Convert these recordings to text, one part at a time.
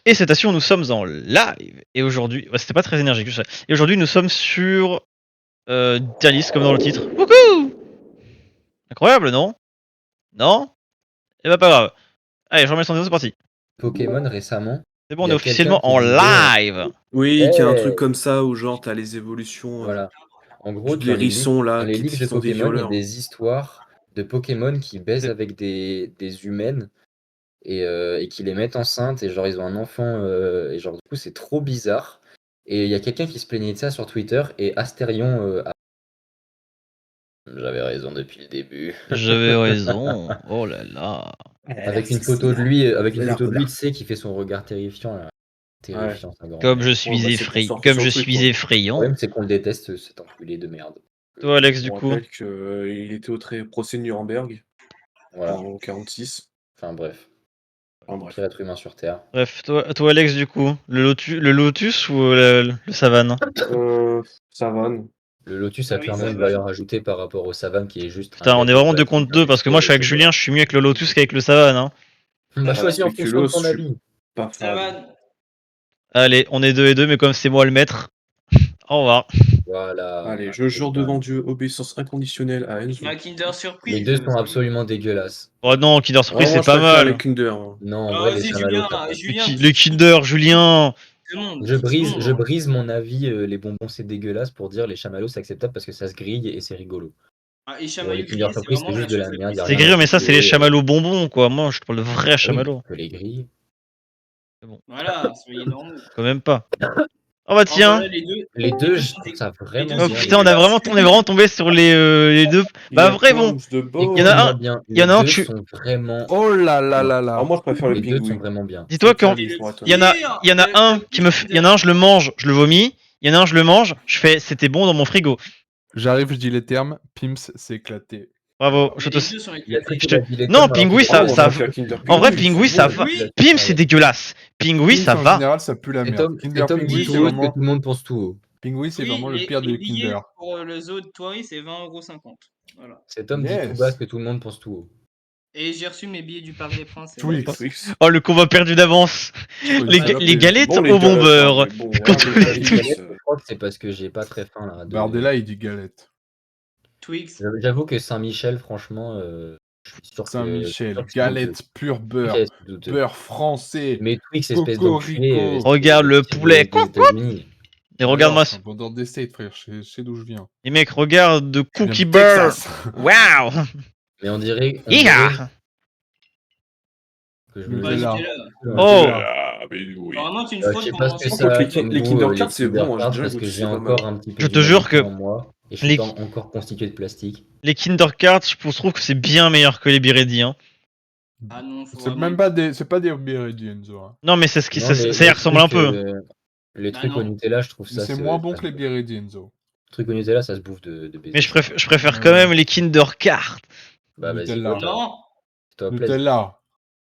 Et cette station, nous sommes en live. Et aujourd'hui, ouais, c'était pas très énergique, je sais. Et aujourd'hui, nous sommes sur Dialis, comme dans le titre. Wouhou! Incroyable, non? Non? Eh bah pas grave. Allez, je remets son vidéo, c'est parti. Pokémon récemment. C'est bon, Il on y est a quelqu'un officiellement qui en disait, live. Oui, qu'il y a un Hey truc comme ça où genre t'as les évolutions voilà. En gros, des hérissons dans là les qui livres de sont des Pokémon, il y a violeurs. des histoires de Pokémon qui baisent C'est- avec des humaines et qui les mettent enceintes et genre ils ont un enfant et genre du coup c'est trop bizarre. Et il y a quelqu'un qui se plaignait de ça sur Twitter et Astérion j'avais raison depuis le début. J'avais raison. Oh là là. Avec une photo de lui, Connard. tu sais, qui fait son regard terrifiant là. Terrifiant, c'est un grand Comme mec. je Ouais, suis bah, c'est pour sortir Comme sur je le truc, suis quoi. Le effrayant. problème c'est qu'on le déteste cet enculé de merde. Toi, Alex, du On coup. rappelle qu'il était au procès de Nuremberg Voilà. en 46. Enfin bref. Enfin bref. Pire être humain sur Terre. Bref, toi, Alex, du coup. Le Lotus ou le Savane? Savane. Le Lotus Ah a oui, clairement ça une va. valeur ajoutée par rapport au Savane qui est juste Putain, un on est gâteau vraiment 2 basique contre 2 parce que moi, je suis avec Julien, je suis mieux avec le Lotus qu'avec le Savane. Hein. Bah choisis en fonction de Spéculoos, ton je suis avis. pas Ça fan. va. Allez, on est 2 et 2, mais comme c'est moi le maître, au revoir. Voilà. Allez, je jure devant Dieu, obéissance inconditionnelle à Enzo. Ma Kinder Surprise. Les deux sont absolument dégueulasses. Oh non, Kinder Oh, Surprise, moi c'est je pas préfère les mal. Kinder. Hein. Non, en Ah, vrai, les vas-y, chamallows, Julien, ça passe. Julien. Les Kinder, Julien. Je brise mon avis, les bonbons c'est dégueulasse pour dire les chamallows c'est acceptable parce que ça se grille et c'est rigolo. Ah, et Les chamallow Kinder grillé, c'est Surprise c'est vraiment la juste de la chose la merde, plus y a C'est rien à gris, mais ça, c'est les ajouter, chamallows bonbons, quoi. Moi, je parle de vrais oui, chamallows. que les grilles. Voilà, soyez normaux. Quand même pas. Oh bah Oh, tiens. voilà, les deux. Les deux, je sont trouve dé- ça les vraiment deux Oh sont bien. putain, dégueulasses. on est vraiment tombé sur les deux. Bah vrai, bon. Il Y en a un- bien. y en Les a un, deux tu- sont vraiment. Oh là là là là. Ah, moi je préfère le Les deux sont pingouin. vraiment bien. Dis-toi quand C'est le il y en a un qui il y en a un, je le mange, je le vomis. Il y en a un, je le mange, je fais, c'était bon dans mon frigo. J'arrive, je dis les termes. Pims s'est éclaté. Bravo, Mais je te. les deux sont Il a cru éclatés. qu'il a dit les Non, termes, alors Pingouin, qu'il ça, a- ça. En vrai, Pingouin, Pingouin, c'est ça bon. va. Oui. Pim, c'est dégueulasse. Pingouin, ça En va. général, ça pue la Cet merde. homme, Kinder cet homme Pingouin, dit c'est tout haut que vraiment, tout le monde pense tout haut. Pingouin, c'est vraiment le pire les des billets Kinder. pour le zoo de Thoiry, c'est 20,50 €. Voilà. Cet homme dit Yes. tout bas que tout le monde pense tout haut. Et j'ai reçu mes billets du Parc des Princes. et Twix. voilà. Oh, le combat perdu d'avance. Les galettes Bon, les au bon galettes, beurre. hein, mais bon, Quand ouais, on- les Les Twix, galettes, je crois que c'est parce que j'ai pas très faim là. Bardella, il dit galette. Twix. J'avoue que Saint-Michel, franchement, je suis sûr que. Saint-Michel, sûr que c'est galette, pur beurre. douteux. C'est douteux. Beurre français. Mais Twix, espèce d'enculé. Cocorico. Regarde le poulet. Des États-Unis. Et regarde-moi. C'est un vendeur d'essai, frère. Je sais d'où je viens. Les mecs, regarde de Je viens Cookie de Bear. Texas. Waouh. Mais on dirait. Yeah. Que je Nutella. me dis- Bah, j'étais là. Oh. Ah, mais oui. Vraiment, c'est une Je faute sais pour pas moi. ce que Par ça contre, a les comme Kinder goût, Cards, c'est Kinder bon, hein, Cards, j'ai déjà parce goûté, que c'est j'ai pas encore mal. un petit peu Je te jure d'humanité que en moi et je les- suis pas encore constitué de plastique. Les Kinder Cards, je trouve que c'est bien meilleur que les Biredi. Hein. Ah non, faut C'est vraiment- même pas des, c'est pas des Biredi, Enzo. Hein. Non, mais c'est ce qui, Non, ça mais y les ressemble un trucs, peu. Les Bah trucs non. au Nutella, je trouve Mais ça. c'est moins bon que les Biredi, Enzo. Les trucs au Nutella, ça se bouffe de baiser. Mais je préfère quand même les Kinder Cards. Bah vas-y, Nutella. toi, Non. toi, plaisir. Nutella.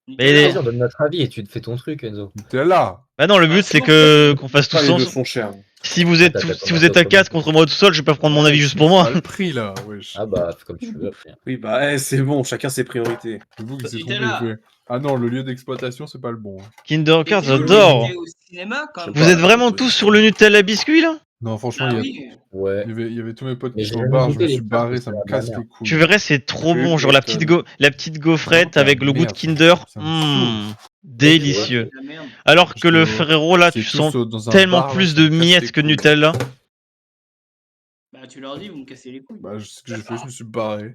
Mais les- Plaisir, donne notre avis et tu te fais ton truc, Enzo. Nutella. Bah non, le but c'est que qu'on fasse tous Ah, les deux ensemble. sont chers. Si vous êtes Attends, si vous êtes à 4 contre moi tout seul, je vais pas prendre mon avis juste pour moi. Pas le prix, là, wesh. Ah bah, fais comme tu veux après. Oui, bah, c'est bon, chacun ses priorités. C'est vous qui s'est trompé. Nutella. il fait, ah non, le lieu d'exploitation, c'est pas le bon. Hein. Kinder Cards, Et puis, j'adore. j'étais au cinéma quand Je sais Vous pas, êtes vraiment truc. tous sur le Nutella biscuit là? Non, franchement, Ah il oui. Ouais. y avait tous mes potes Mais qui j'ai sont au jamais bar, je goûté me les suis farces, barré, c'est ça de me la casse merde. les couilles. Tu verrais, c'est trop Tu bon, genre la petite gaufrette avec le goût de Kinder. Ça me Délicieux. La merde. Alors que le J'étais- Ferrero là, C'est tu tous sens dans un tellement bar, là, plus ça de me casse les miettes que couilles. Nutella. Bah, tu leur dis, vous me cassez les couilles. Bah, ce que j'ai fait, je me suis barré.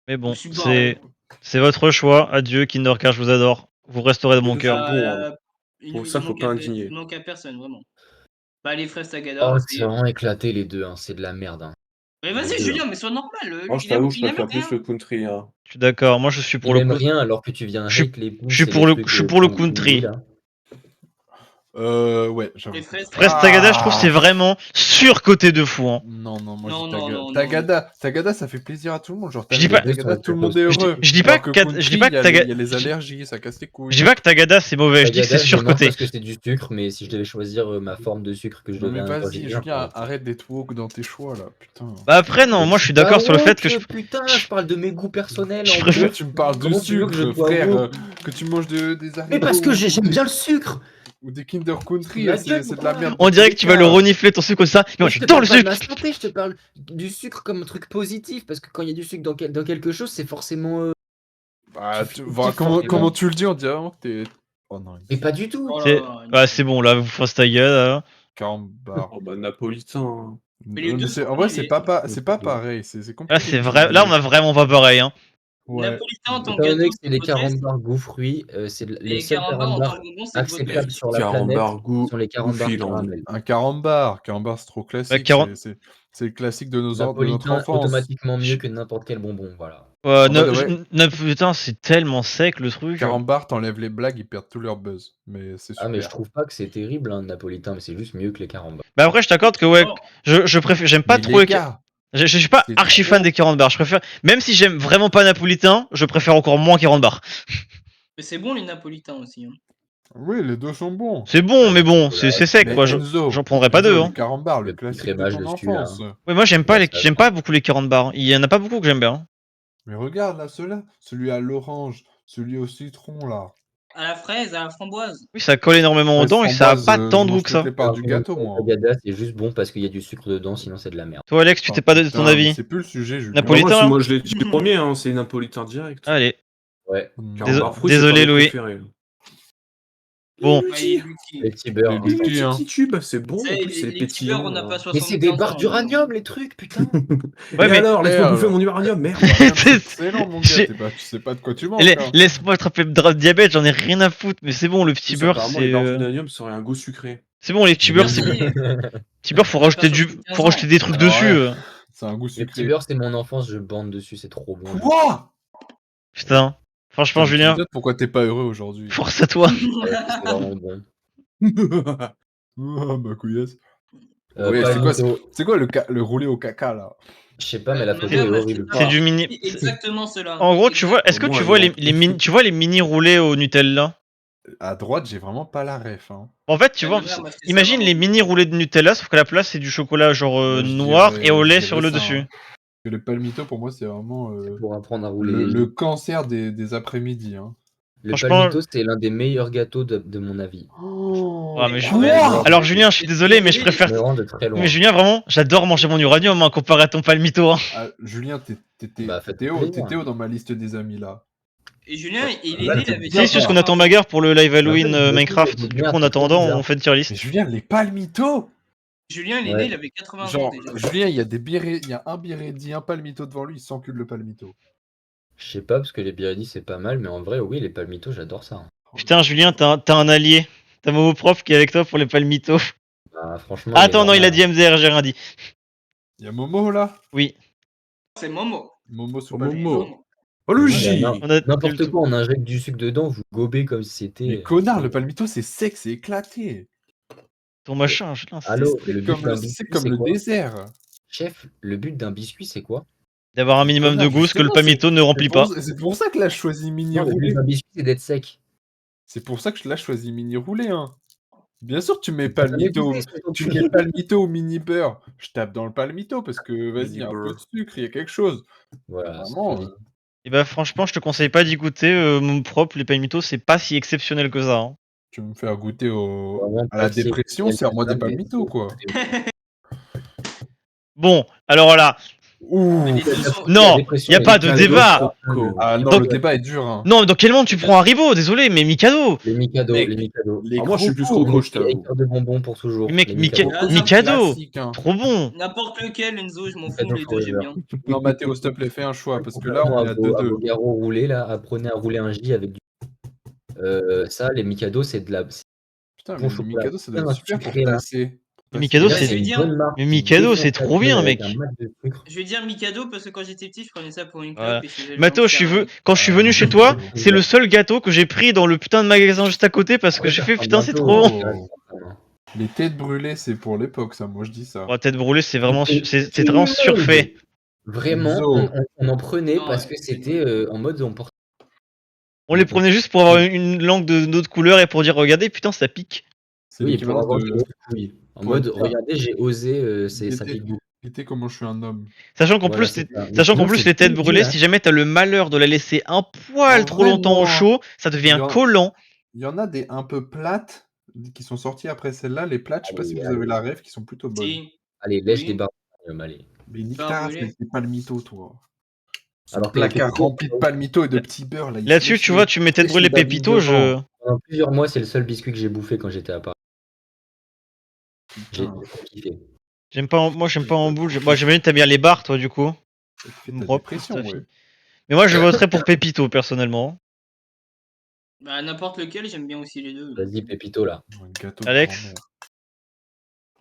Mais bon, Je suis barré. c'est votre choix. Adieu Kinder Cards, je vous adore. Vous resterez dans mon cœur. Bon, il pour il ça, faut manque pas à- indigner. Il manque à personne, vraiment. Bah, les fraises Oh, Tagada. c'est vraiment éclaté les deux, hein. C'est de la merde. Hein. Mais vas-y, les deux, Julien, mais sois normal. Moi, je il t'avoue, aime- je il aime préfère rien. plus le country. Hein. Je suis d'accord. Moi, je suis pour Il le aime coup. rien alors que tu viens Je suis- hate les boules. je suis pour le country. Ouais, j'avoue. Les fraises Fraise Ah. Tagada, je trouve c'est vraiment surcoté de fou. Hein. Non, moi Non, je non, dis non, non. Tagada. Tagada, ça fait plaisir à tout le monde. Genre, Je dis pas- Tagada, tout le monde est heureux. je dis pas Alors que Country, je dis pas que il y a Taga- les- il y a les allergies, ça casse les couilles. Je dis pas que Tagada c'est mauvais, je dis que c'est Tagada, je dément surcoté. parce que c'est du sucre, mais si je devais choisir ma forme de sucre que je Non, devais mais vas-y, ingérer, Julien, arrête d'être woke dans tes choix là, putain. Bah après non, moi je suis d'accord sur le fait que je Putain, je parle de mes goûts personnels. je en préfère- gros. Tu me parles de Comment tu veux que je sucre, sois frère, woke que tu manges des haricots. Mais parce que j'aime bien le sucre. Ou des Kinder Country, Ma c'est gueule, c'est de la quoi. merde. on dirait que tu vas le renifler ton sucre comme ça. Non, Je te j'adore le parle pas de sucre. ma santé, je te parle du sucre comme un truc positif, parce que quand il y a du sucre dans quelque chose, c'est forcément... Bah, Tu- voilà, tu- comment tu le dis, on dirait vraiment que t'es... Oh non, Mais pas du tout. Oh là C'est là, bah, c'est bon là, vous faites ta gueule. Là. carambar. Oh bah napolitain. Hein. Mais les Ouais, deux c'est- sont en vrai, bons, c'est pas pareil, c'est compliqué. Là c'est vrai, là on a vraiment pas pareil. Hein. Ouais. Napolitain en tant Étant que donné gâteau, que c'est des c'est modeste. carambars goût fruits, c'est les Les seuls carambars en tant carambars que bonbon, c'est acceptables modeste. sur la planète Carambar goût sont les carambars Goofyland. caramel. Un carambar, c'est trop classique, caram- c'est le classique de notre Napolitain, enfance. automatiquement mieux que n'importe quel bonbon, voilà. Ouais, En fait, ouais. Napolitain c'est tellement sec le truc. Carambar, t'enlèves les blagues, ils perdent tout leur buzz. Mais c'est super. Ah mais je trouve pas que c'est terrible, hein, napolitain, mais c'est juste mieux que les carambars. Bah après je t'accorde que ouais, Oh, je préfère, j'aime pas Mais trop les gars, Je suis pas c'est archi trop fan des 40 bars, je préfère, même si j'aime vraiment pas napolitain, je préfère encore moins 40 bars. mais c'est bon les napolitains aussi. Hein. oui, les deux sont bons. C'est bon, mais bon, c'est sec Mais quoi, Enzo, j'en prendrais pas deux. Enzo, Hein. les carambars, le Le petit classique crémage de ton dessus, là. enfance. Ouais, moi j'aime pas, Ouais, ça j'aime pas beaucoup les 40 bars, il y en a pas beaucoup que j'aime bien. Mais regarde là, ceux-là, celui à l'orange, celui au citron là. À la fraise, à la framboise. Oui, ça colle énormément aux Ouais, dents et ça a framboise, pas je tant de goût mange que ça. toutes les parts du gâteau, moi. Tagada, c'est juste bon parce qu'il y a du sucre dedans, sinon c'est de la merde. Toi Alex, tu t'es pas donné ton Putain, mais avis. c'est plus le sujet, Julien. Napolitain, Moi, hein. moi, je l'ai dit le premier, hein, c'est napolitain direct. Allez, Ouais. Carambar fruit, désolé, c'est pas mon Louis. préféré. Bon. Ouais, il est lucky. Les petits beurres. Les hein. lutti, Les hein. petits tubes, c'est bon, en Tu sais, plus c'est les petits pétillant. beurres, on n'a pas 75 Mais c'est des barres ans, d'uranium, les trucs, putain. Ouais, Et mais- alors, laisse-moi Ouais, bouffer alors. mon uranium, merde. C'est excellent, mon gars. J'ai- Tu sais pas de quoi tu manges. hein. Laisse-moi attraper le diabète, j'en ai rien à foutre, mais c'est bon, le petit beurre, Apparemment, c'est les barres d'uranium auraient un goût sucré. c'est bon, les petits beurres, c'est Oui. petits beurres, faut rajouter faut rajouter des trucs Alors, dessus. ouais. C'est un goût Les petits sucré. beurres, c'est mon enfance, je bande dessus, c'est trop bon. Quoi Putain, franchement, Tu me Julien, dis pourquoi t'es pas heureux aujourd'hui. force à toi. Ouais, c'est vraiment bon. Ah, ma couillasse. Pas c'est quoi, du tout. C'est quoi le roulé au caca là? Je sais pas, mais la On photo avait est un horrible. mastic. C'est du mini. Exactement cela. En gros, tu vois, est-ce que Moi, tu vois non. tu vois les mini roulés au Nutella? À droite, j'ai vraiment pas la ref. Hein. En fait, tu Ouais, vois, mais merde, c'est imagine ça, les vraiment. mini roulés de Nutella, sauf que la place c'est du chocolat genre Ouais, je noir dirais- et au je lait dirais sur le ça, dessus. hein. Parce que le palmito, pour moi, c'est vraiment Pour apprendre à rouler. le cancer des après-midi. Hein. Le Franchement- palmito, c'est l'un des meilleurs gâteaux de mon avis. Ah, mais Quoi Alors Julien, je suis désolé, mais je préfère. Je me rends de très loin. Mais Julien, vraiment, j'adore manger mon uranium hein, comparé à ton palmito. Hein. Ah, Julien, t'étais Bah, faites Théo, plaisir. t'es Théo dans ma liste des amis là. Et Julien, il est Là, né, c'est il avait bizarre. Si, c'est juste qu'on attend ma Magar pour le live Halloween En fait, je me Minecraft. dis, Du coup, en merde, c'est attendant, trop bizarre. on fait une tier list. Mais Julien, les palmitos Julien, il est Ouais. né, il avait 80 ans Genre, déjà. Julien, il y a un Biredi, un palmito devant lui, il s'encule le palmito. Je sais pas, parce que les Biredi, c'est pas mal, mais en vrai, oui, les palmitos, j'adore ça. Putain, Julien, t'as un allié. T'as Momo Prof qui est avec toi pour les palmitos. Bah, franchement. Attends, non, est il a normal. dit MDR, j'ai rien dit. Il y a Momo là Oui. C'est Momo. Momo sous Oh, palmito. Momo. Oh le J. Non, On a N'importe quoi, on injecte du sucre dedans, vous gobez comme si c'était. Mais connard, le palmito c'est sec, c'est éclaté. Ton machin, Julien, c'est Allô, C'est le but comme, d'un c'est biscuit, comme c'est le quoi désert. Chef, le but d'un biscuit, c'est quoi d'avoir un minimum de Connard, goût, ce que le justement, palmito ne remplit pas. C'est pour ça que là je choisis mini Non, le but roulé. d'un biscuit, c'est d'être sec. C'est pour ça que là je choisis mini roulé. Hein. Bien sûr, tu mets T'as jamais palmito, goûté, espèce tu d'enculé. mets palmito au mini beurre. Je tape dans le palmito parce que vas-y, Mini un peu beurre. de sucre, il y a quelque chose. Voilà, c'est Vraiment. joli. Et bah, franchement, je te conseille pas d'y goûter. Momo Prof, les palmitos, c'est pas si exceptionnel que ça. Hein. Tu veux me faire goûter Vraiment à la pas si dépression, exceptionnel sers-moi que des ça, mais palmitos quoi. Bon, alors là, Ouh. Mais les deux sont- non, La dépression y a est pas de une débat. catastrophe. Ah non, Donc- le débat est dur. Hein. Non, dans quel monde tu prends Haribo? Désolé, mais Mikado. Les Mikado, Mec, les Mikado. Les Ah, moi, je suis plus crocos, croco, je Les t'avoue. acteurs de bonbons pour toujours. Mais mec, les Mika- Mikado. Ah, ça, Mikado, classique, hein. trop bon. N'importe lequel, Enzo, je m'en fous, Mikado les deux, j'aime forever. bien. Non, Mathéo, s'il te plaît, fais un choix parce que là Contrairement on est à à vos 2-2. garrots roulés, là, apprenez à rouler un J avec du. Ça, les Mikado, c'est de la. Putain, Bon mais le chocolat. Mikado ça doit Putain, être super pour sucré, là. tasser. Le Mikado, Ouais, c'est je vais dire- une bonne marque Mais Mikado, c'est trop bien, avec mec. un max de sucre. Je vais dire Mikado parce que quand j'étais petit, je prenais ça pour une clope. Voilà. Et je faisais le Mathéo, gangster. quand je suis venu chez toi, c'est le seul gâteau que j'ai pris dans le putain de magasin juste à côté parce que j'ai fait putain, c'est trop bon. Oh. Les têtes brûlées, c'est pour l'époque, ça. Moi, je dis ça. Oh, tête brûlée, c'est vraiment, C'est c'est vraiment immonde. surfait. Vraiment, Enzo. on en prenait Non, parce ouais, que c'est c'était en mode on porte. On les prenait juste pour avoir une langue d'autre couleur et pour dire regardez, putain, ça pique. C'est Oui, pour l'équivalent avoir de. des couilles. En pour mode, dire, regardez, j'ai osé, ça guettez, pique beaucoup. guettez comment je suis un homme. Sachant qu'en Voilà, plus, c'est ça. Mais sachant qu'en sinon, plus c'est les têtes brûlées, dégueulasse. si jamais t'as le malheur de la laisser un poil En trop vrai, longtemps au non. chaud, ça Il y devient en- collant. Il y en a des un peu plates qui sont sorties après celle-là. Les plates, je sais pas si Allez, vous avez allez. la rêve, qui sont plutôt bonnes. Si, Allez, lèche des oui, barres. Allez. Mais nique Beurre ta race, brûlé. mais t'es pas le mytho, toi. Son Alors que les placard Pépito, rempli de palmito et de petits beurres, là. il se Là-dessus, lèche tu vois, tu mets tête lèche brûlée les babines pépito, je. devant. pendant plusieurs mois, c'est le seul biscuit que j'ai bouffé quand j'étais à Paris. J'ai Putain, trop kiffé. J'aime pas, moi j'aime pas en boule. Moi j'aime bien, t'aimes bien les bars, toi, du coup. ça te fait ta Propre, dépression, tout à fait. ouais. Mais moi je voterais pour Pépito, personnellement. bah, n'importe lequel, j'aime bien aussi les deux. Vas-y, Pépito, là. Un gâteau Alex de grand-mère.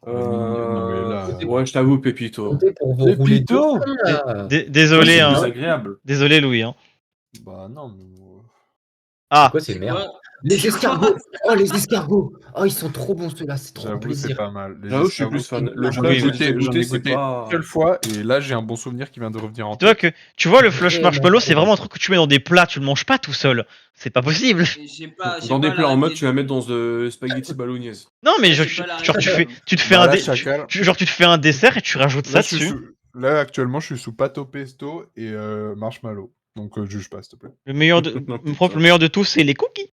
Non, mais là. Ouais, je t'avoue, Pépito. Comptez pour vos roulés de Pépito pain, là. Désolé, C'est hein. plus agréable. Désolé, Louis. Hein. Bah non, mais. C'est Ah, quoi ces C'est merdes? quoi? Les C'est escargots! Oh, les escargots! Oh, ils sont trop bons, ceux-là, c'est trop J'avoue, c'est plaisir. pas mal. Les J'avoue, je suis escargots, plus fan. Le J'en plat ai que goûté, j'ai j'en ai goûté, c'est goûté pas. une seule fois, et là, j'ai un bon souvenir qui vient de revenir en tu vois tête. que tu vois le flush Vraiment marshmallow, c'est bon. vraiment un truc que tu mets dans des plats, tu le manges pas tout seul. C'est pas possible. J'ai pas, j'ai Dans pas des plats la en mode, ref tu vas mettre dans spaghetti bolognaise. Non, mais Ouais, genre, j'ai pas la genre, tu ref. fais Bah un là, dessert, chacal. genre tu te fais un dessert et tu rajoutes Là, ça dessus. Là, actuellement, je suis sous pâte au pesto et marshmallow. Donc, juge pas, s'il te plaît. Le meilleur de, Putain. le meilleur de tous, c'est les cookies.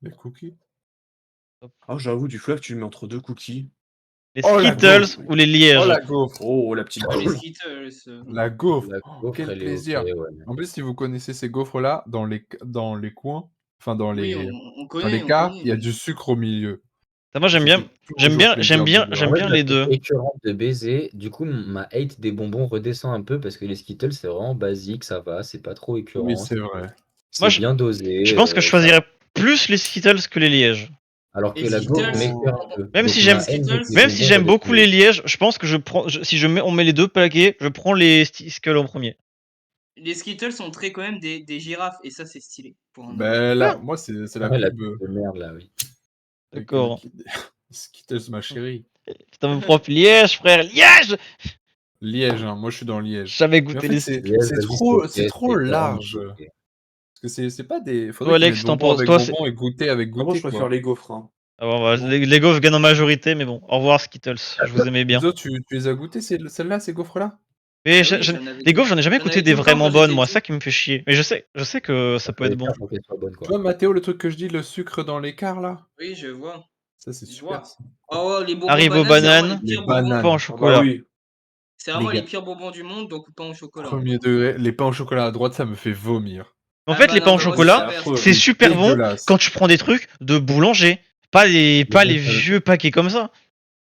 Les cookies. Ah, j'avoue, du fluff, tu le mets entre deux cookies. Les Oh, la Skittles gaufre. ou les Oh, lièges. la gaufre. Oh, la petite Ah, les gaufre. Skittles. La gaufre. La Oh, gaufre, quel elle est plaisir. ok, ouais. En plus, si vous connaissez ces gaufres-là, dans les coins, enfin dans Oui, les, on dans connaît, les on quarts, connaît. il y a du sucre au milieu. Ça, moi j'aime Ça bien, fait toujours plaisir de voir. j'aime Moi, bien je la les trouve deux. écœurante de baiser. Du coup, ma hate des bonbons redescend un peu parce que les Skittles, c'est vraiment basique, ça va, c'est pas trop Oui, écœurant. c'est vrai. C'est Moi, bien dosé. Je pense que je ça- choisirais plus les Skittles que les lièges. Alors que Les la gaufre Skittles, m'écœure un peu. Même Donc, si ma j'aime, haine des Skittles, même si bonbons j'aime beaucoup redescend. les lièges, je pense que si on met les deux plaqués, je prends les Skittles en premier. les Skittles sont très quand même des girafes et ça c'est stylé pour un bonbon. Ben là, Ah, moi, c'est la Ouais, la pub pub de merde, là, oui. avec d'accord. Skittles, ma chérie. Putain, mon propre liège, frère, liège! Liège, hein, moi je suis dans Liège. Jamais Mais en goûté fait, les c'est Liège, vas-y, trop, c'est trop écœurant, large. ok. Parce que c'est pas des. Toi, Faudrait qu'ils Alex, mettent t'en bonbons penses, avec toi, bonbons et goûter avec Ah, moi, goûter, je préfère quoi. les gaufres. Hein. Ah bon, bah, Bon. les gaufres gagnent en majorité, mais bon, au revoir Skittles, je vous aimais bien. Zo, tu les as goûtés, celles-là, ces gaufres-là? Mais Ah oui, j'en avais les gaufres, j'en ai jamais j'en goûté avais des tout le temps vraiment quand bonnes, j'étais moi, petit. ça qui me fait chier. Mais je sais que ça peut être bon. Pour qu'elle soit bonne, Tu quoi. vois, Mathéo, le truc que je dis, le sucre dans l'écart, là? Oui, je vois. Ça, c'est Je super. vois. Ça. Oh, les bonbons Haribo bananes, c'est vraiment banane, les pires Les bonbons. bananes. pas en Ah bah chocolat. oui. C'est vraiment Les les gars. pires bonbons du monde, donc pas au chocolat. Premier degré, les pains au chocolat à droite, ça me fait vomir. En Ah fait, bah les pains non, au bah moi c'est c'est chocolat, l'inverse. affreux. c'est super bon Dégueulasse. quand tu prends des trucs de boulanger, pas les deux sont- vieux paquets comme ça.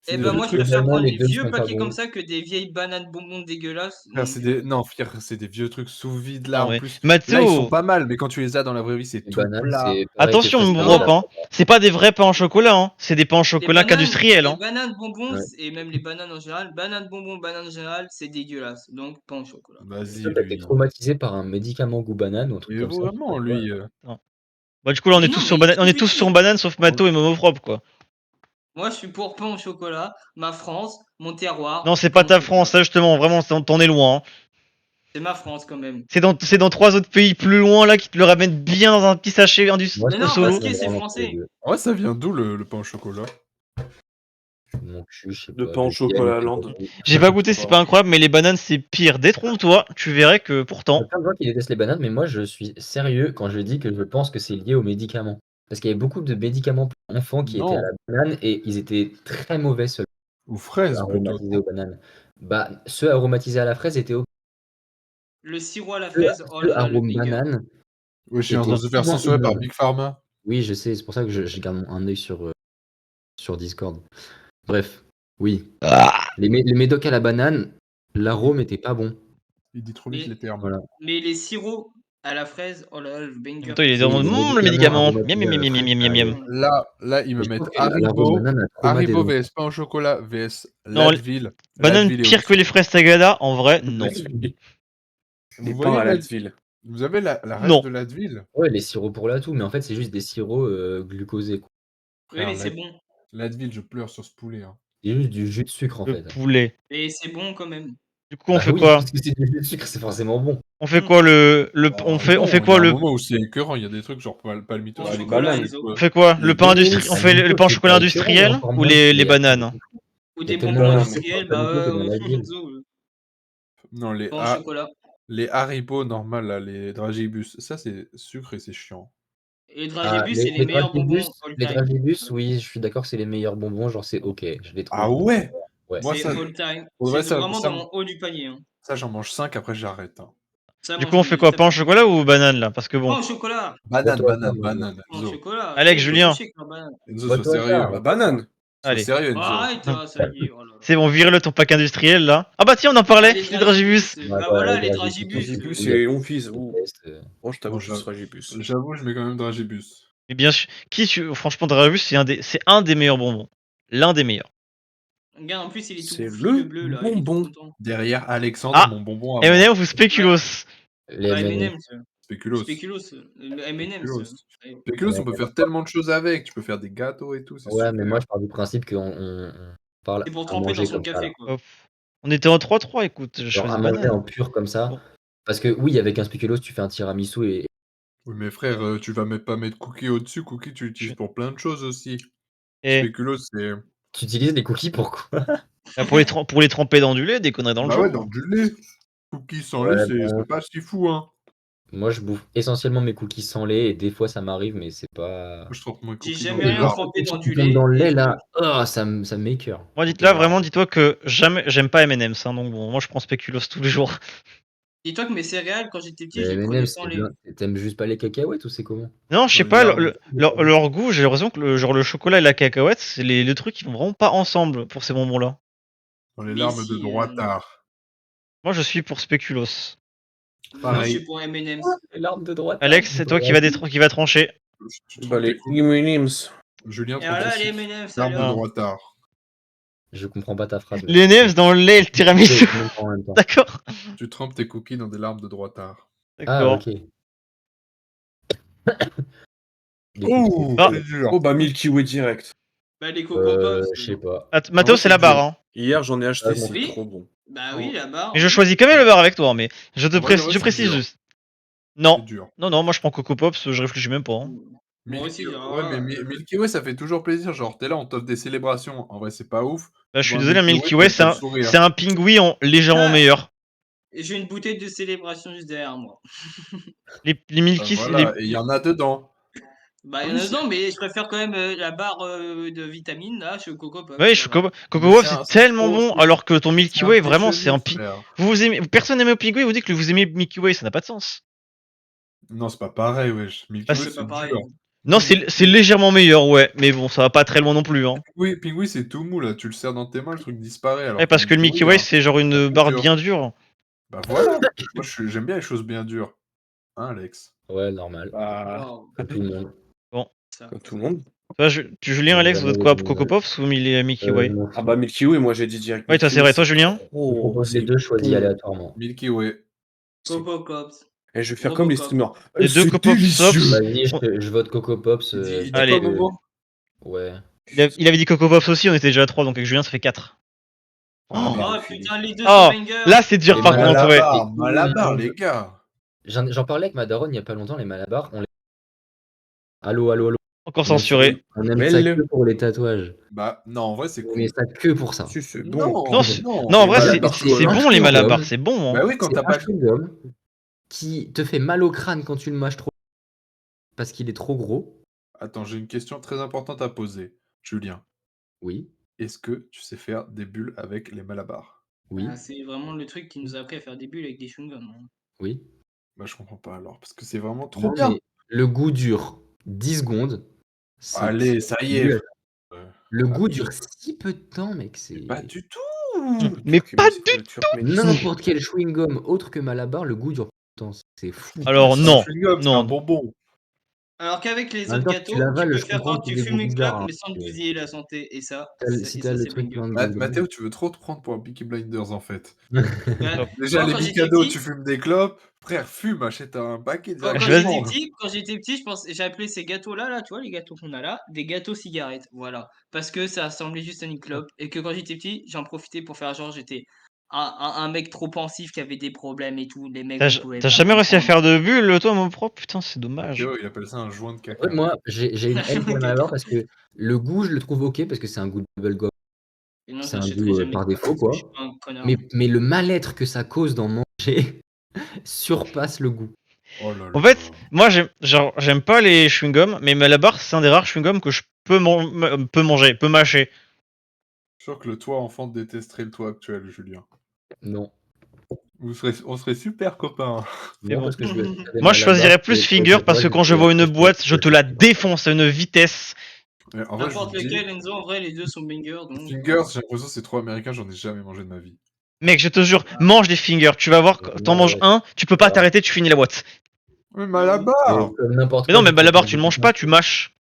Eh ben moi je préfère Finalement, prendre les les deux vieux sont pas paquets comme bons. ça que des vieilles bananes bonbons dégueulasses. Frère, Donc, Non, frère, c'est des vieux trucs sous vide, là, Non en mais plus. Là, ils sont Mathéo, pas mal, mais quand tu les as dans la vraie vie, c'est Les tout bananes, plat. c'est pareil que attention presque mon propre, Non. hein. C'est pas des vrais pains au chocolat, hein. C'est des pains au chocolat qu'industriels, les hein. bananes bonbons, Ouais. et même les bananes en général, bananes bonbons, bananes en général, c'est dégueulasse. Donc pas au chocolat. Vas-y, Toi, t'as été lui. traumatisé par un médicament goût banane ou un truc Et comme ça. vraiment, lui. Non. Bah du coup là on Mais est non, tous mais sur il est banane, tout petit. sauf Mathéo et Momo propre quoi. Moi je suis pour pain au chocolat, ma France, mon terroir, Non c'est pain pas au ta chocolat. France, là justement, vraiment t'en es loin. Hein. C'est ma France quand même. C'est dans 3 autres pays plus loin là qui te le ramènent bien dans un petit sachet Moi, Mais je au non, préfère solo. parce que vraiment c'est entre les français. deux. Ouais, ça vient d'où le pain au chocolat? Mon cul, je sais De pas. pain au de Vienne, chocolat à peut-être. Lande. J'ai pas goûté, Je sais c'est pas. pas incroyable, mais les bananes c'est pire. Détrompe-toi, tu verrais que Il y a pourtant. plein de gens qui détestent les bananes, mais moi, je suis sérieux quand je dis que je pense que c'est lié aux médicaments. Parce qu'il y avait beaucoup de médicaments pour enfants qui étaient à la Non. banane et ils étaient très mauvais, ceux Ou fraise, plutôt. aromatisés aux bananes. Bah, ceux aromatisés à la fraise étaient Le sirop à la ceux, fraise, oh ceux là là, le arômes banger. banane Oui, j'ai étaient entendu se faire vraiment censurer par ignobles. Big Pharma. Oui, je sais, c'est pour ça que je garde un œil sur Discord. Bref, oui. Ah Les médocs à la banane, l'arôme était pas bon. Il dit trop vite Mais, les termes. Voilà. mais les sirops à la fraise, oh là là, le En banger. même temps, il est Oui, dans les le médicaments médicament. Miam aromatisés miam à la miam miam fraise, miam ça miam allait. miam. Là, ils Mais me je trouve mettent que l'arôme banane a trop Haribo des vs pain au chocolat vs Non, l'Advil. banane L'Advil est pire que au-dessus. les fraises Tagada, en vrai, non. Les Vous pains voyez à l'Advil. Vous avez la rêve Non. de l'Advil? Ouais, les sirops pour la toux, mais en fait, c'est juste des sirops glucosés, quoi. Oui, Frère, mais c'est bon. L'Advil, je pleure sur ce poulet. Hein. C'est juste du jus de sucre, en Le fait. poulet. Et c'est bon quand même. Du coup, on Bah fait oui, quoi? parce que c'est du jus de sucre, c'est forcément bon. On fait quoi on fait non, quoi il y a le un moment où c'est écœurant, il y a des trucs genre palmito. Bon, les chocolat, bananes. les on autres. fait quoi? Les Le pain M&M's. industriel, on fait le pain au C'est chocolat pas écœurant, mais industriel encore ou moins les mais bananes? Ou Il y a des tellement bonbons de industriels, sucre dans bah le pain que dans l'Advil. Non, pain au chocolat. les Haribo normal, là, les Dragibus, ça c'est sucre et c'est chiant. Et les Ah, dragibus, c'est les meilleurs bonbons all les time. dragibus, oui, je suis d'accord, c'est les meilleurs bonbons, genre c'est ok, je les trouve. Ah ouais? Ouais. Moi, C'est ça, all time. ouais, C'est ça, vraiment ça, dans mon haut du panier. Hein. ça j'en mange 5, après j'arrête. Hein. Ça, Du moi, coup, on j'en fait ai quoi? juste Pain au après. chocolat ou banane là? Parce que bon. Pain au chocolat. Banane, Toi, banane, moi, banane, Pain au Enzo. chocolat. Alex, Faut Julien. tricher avec la banane. Enzo, Bah, sois toi, sérieux. Charles. La banane. Sois Allez. sérieux, Oh, Enzo. arrête, ça y est. Oh là là. C'est bon, vire-le ton pack industriel là. Ah bah tiens, on en Ah, parlait, les les dragibus. dragibus. Ouais, Bah voilà, voilà, les les dragibus. dragibus. Dragibus Oui, et les lonfis. Moi, je t'avoue Bon, plus Dragibus. J'avoue, je mets quand même Dragibus. Mais bien sûr, franchement, dragibus, c'est un des meilleurs bonbons. L'un des meilleurs. Regarde, en plus, il est tout C'est bouffi, le le bleu là. Il est tout bonbon. content. Derrière Alexandre, Ah, mon bonbon à moi. M&M ou Spéculoos? les Bah, M&M's. M&M's. Spéculoos. Spéculoos. Le M&M's. Spéculoos, on peut faire tellement de choses avec. Tu peux faire des gâteaux et tout, c'est Ouais, super. mais moi, je pars du principe qu'on parle C'est pour à tremper dans manger son comme ça, café, là. quoi. Hop. On était en 3-3, écoute, je Genre choisis à manger banane. en pur comme ça. Bon. Parce que oui, avec un spéculoos, tu fais un tiramisu et Oui, mais frère, tu vas pas mettre cookie au-dessus. Cookie, tu l'utilises pour plein de choses aussi. Et Spéculoos, c'est. tu utilises les cookies pourquoi? bah, pour les tremper dans du lait, des conneries dans le Bah genre. ouais, dans du lait. Cookies sans Ouais, lait, bon. c'est pas si fou, hein. Moi, je bouffe essentiellement mes cookies sans lait et des fois, ça m'arrive, mais c'est pas. Moi, je trempe mon J'ai cookie jamais dans rien le lard. trempé dans Qui du tombe lait. dans le et lait je- là, ça m'écoeure. Moi, Ok, dites-là, là. vraiment, dis-toi que jamais, j'aime pas M&M's, hein, donc bon, moi je prends Spéculoos tous les jours. Dis-toi que mes céréales, quand j'étais petit, Mais je les M&M's, prenais sans lait. t'aimes juste pas les cacahuètes ou c'est comment? Non, je sais Dans les pas, larmes. leur goût, j'ai l'impression que le chocolat et la cacahuète, c'est les trucs qui vont vraiment pas ensemble pour ces bonbons-là. Dans les Mais larmes de si, droitard. Moi, je suis pour Spéculoos. Moi, je Pareil. suis pour M&M's. Les larmes de droite. Alex, c'est toi qui va trancher. Tu Bah, trempes les tes cookies. M&M's. Julien, Et alors là, trempe les aussi. M&M's, Larmes de alors. Non. droitard. Je comprends pas ta phrase. Les M&M's dans le lait et le tiramisu. En même temps. D'accord. Tu trempes tes cookies dans des larmes de droitard. Ah, D'accord. ok. Des Oh, cookies. Ah. c'est dur. Oh bah Milky Way direct. Bah, les Coco Pops. Je sais pas. Matos, Ah, c'est la dur. barre. Hein. Hier j'en ai acheté, Ah, bon. c'est Oui. trop bon. Bah oui, la barre. Mais je choisis quand même la barre avec toi, mais je En vrai, je précise c'est dur. juste. Non. C'est dur. Non, moi je prends Coco Pops, je réfléchis même pas. Hein. Moi aussi, Milky- genre, ouais, mais Milky Way, ça fait toujours plaisir. Genre, t'es là, on t'offre des célébrations. En vrai, c'est pas ouf. Bah, je Tu suis vois désolé, un Milky Way, t'as le sourire. c'est un pingouin légèrement Ah. meilleur. J'ai une bouteille de célébration juste derrière moi. Les Bah, Milky, voilà, et il y en a dedans. Bah, il y en a dedans, mais je préfère quand même la barre de vitamines là chez Coco Pops. Ouais, voilà. Coco Mais Pops, c'est un- c'est tellement trop- bon, alors que ton Milky C'est un Way, vraiment, petit c'est un chenille, frère. Vous aimez, personne n'aime le Pingouin, vous dites que vous aimez Milky Way, ça n'a pas de sens. Non, c'est pas pareil, wesh. Milky Bah, Way, c'est c'est pas pareil. dur. Non, c'est légèrement meilleur, ouais, mais bon, ça va pas très loin non plus. Hein. Pingouin, c'est tout mou, là. Tu le serres dans tes mains, le truc disparaît. Alors Ouais, parce que le Milky Way, c'est genre une barre dur. bien dure. Bah voilà. Moi, j'aime bien les choses bien dures. Hein, Alex? Ouais, normal. Bah, Wow, Comme tout le monde. ça. comme tout le monde. Toi, Julien, Alex, vous êtes quoi, Jamais Coco Pops ou Milky Way? non. Ah bah Milky Way, moi j'ai dit direct. Ouais, toi, Milky c'est vrai. Way, Toi, Julien? Je trop- propose les c'est deux choisis bon. aléatoirement. Milky Way. Coco Pops. Et je vais faire Gros comme les Coco. streamers. Les deux C'est Coco Pops. délicieux. Vas-y, je vote Coco Pops. Il dit Allez. quoi, Momo? Ouais. Il avait dit Coco Pops aussi, on était déjà à 3, donc avec Julien, ça fait 4. Ah, Oh. merde. Oh putain, les deux Oh, sont bangers. là, c'est dur Les par contre, ouais. Malabar, les gars. J'en parlais avec ma daronne il y a pas longtemps, les Malabar. Allô. Encore censuré. On aime Mais ça le- que pour les tatouages. Bah, non, en vrai, c'est On cool. aime ça que pour ça. Si, c'est Non, bon. Non, en vrai, les c'est Malabar, c'est c'est un bon les chewing-gum. Malabar, c'est bon. Hein. Bah oui, quand C'est t'as un pas. chewing-gum qui te fait mal au crâne quand tu le mâches trop parce qu'il est trop gros. Attends, j'ai une question très importante à poser. Julien, Oui, est-ce que tu sais faire des bulles avec les Malabars? oui, Ah, c'est vraiment le truc qui nous a appris à faire des bulles avec des chewing-gums. Hein. oui. Bah, je comprends pas alors, parce que c'est vraiment trop Non, bien. mais le goût dure 10 secondes. C'est- Allez, ça y est. Le goût dure si peu de temps, mec. C'est Pas du tout. Mais Turc, pas c'est le Turc, mais- n'importe quel chewing-gum autre que Malabar, le goût dure pas de temps. C'est fou. Alors C'est non, un chewing-gum, c'est non. un bonbon. Alors qu'avec les En même autres temps, si tu gâteaux, tu l'avales, peux je faire comprends quand que tu t'aies des fumes goûts une clope, bizarres. mais sans te bousiller la santé. Et ça, Si t'as le c'est truc banger. plein de goûts. Mathéo, tu veux trop te prendre pour un Peaky Blinders en fait. Ouais. Hop. Déjà, Moi, les quand j'étais Mikado, petit, tu fumes des clopes. Frère, fume, achète un paquet quand Vas-y. j'étais petit, j'ai appelé ces gâteaux-là, là, tu vois, les gâteaux qu'on a là, des gâteaux cigarettes, voilà. Parce que ça ressemblait juste à une clope. Et que quand j'étais petit, j'en profitais pour faire genre, j'étais un mec trop pensif qui avait des problèmes et tout. Les mecs, T'as vous pouvez t'as pas jamais réussi à comprendre. faire de bulles, toi, mon propre? Putain, c'est dommage. Mathéo, il appelle ça un joint de En caca. vrai, moi, j'ai une haine pour les Malabar parce que le goût, je le trouve ok parce que c'est un goût de bubblegum. Et non, C'est un j'achèterai goût jamais par de clope, défaut, parce que je quoi. suis pas un connard. Mais le mal-être que ça cause d'en manger surpasse le goût. Oh là En là. fait, moi, j'aime pas les chewing-gums, mais Malabar, c'est un des rares chewing-gums que je peux manger, peux mâcher. Je suis sûr que le toi enfant détesterait le toi actuel, Julien. Non. On serait super copains. Mais Non, bon. parce que je vais faire des Moi, je Malabar choisirais plus et finger parce que quand je vois une boîte, je te la défonce. défonce à une vitesse. Mais en vrai, je vous N'importe le dis, lequel, Enzo, en vrai, les deux sont bangers, donc. Fingers, j'ai l'impression que c'est trop américain, j'en ai jamais mangé de ma vie. Mec, je te jure, mange des fingers. Tu vas voir, t'en Ouais, manges ouais. un, tu peux pas Alors. t'arrêter, tu finis la boîte. Mais Malabar Comme n'importe Mais quoi, non, mais je Malabar, préfère tu le manges pas, tu mâches.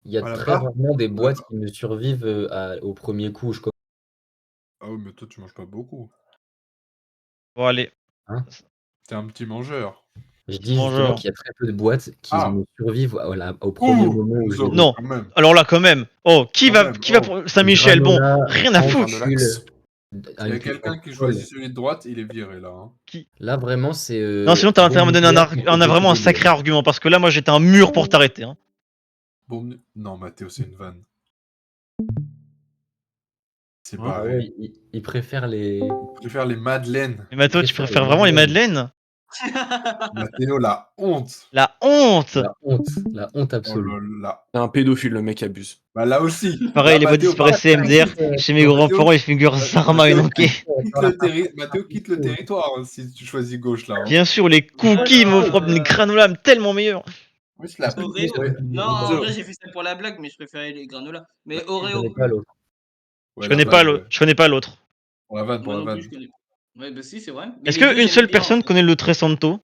Il y a Malabar très rarement des boîtes Malabar. qui me survivent au premier coup. Ah oui, mais toi, tu manges pas beaucoup. Bon, allez. Hein T'es un petit mangeur. Je dis justement Mangeur. qu'il y a très peu de boîtes qui Ah. me survivent au premier moment où je Enzo, les Non. quand même. Alors là, quand même. Oh, qui Quand va, même, qui va oh. pour Saint-Michel? Bon, Granola, rien à en foutre. Granolax. Il y a quelqu'un qui choisit celui de droite, il est viré là. Hein. Là, vraiment, c'est. Non, sinon t'as intérêt à me donner vraiment un petit sacré bébé. argument, parce que là, moi, j'étais un mur pour t'arrêter. Hein. Bon, non, Mathéo, c'est une vanne. C'est Ah Ah pareil. ouais, il préfère les. Je préfère les madeleines. Mais Mathéo, Je tu préfère préfères les vraiment les madeleines. madeleines? Mathéo, la honte. La honte! La honte Oh absolue. là là. C'est un pédophile, le mec abuse. Bah là aussi. Pareil, Là, les boîtes Mathéo, disparaissaient MDR. Chez mes grands-parents, les fingers Zarma et Mathéo, Noké. Mathéo quitte le territoire hein, si tu choisis gauche là. Hein. Bien sûr, les cookies, mon propre, les granolas, tellement meilleurs. Oui, c'est la Oreo. ouais. Non, Enzo. en vrai, j'ai fait ça pour la blague, mais je préférais les granolas. Mais Je Oreo. connais pas l'autre. Ouais, Je la connais pas vanne, l'autre. ouais. Je connais pas l'autre. Pour la vanne, pour Moi la non plus, vanne. je connais pas. Ouais, bah si, c'est vrai. Mais Est-ce les deux, qu'une j'aimais seule bien, en personne fait. connaît le Tresanto?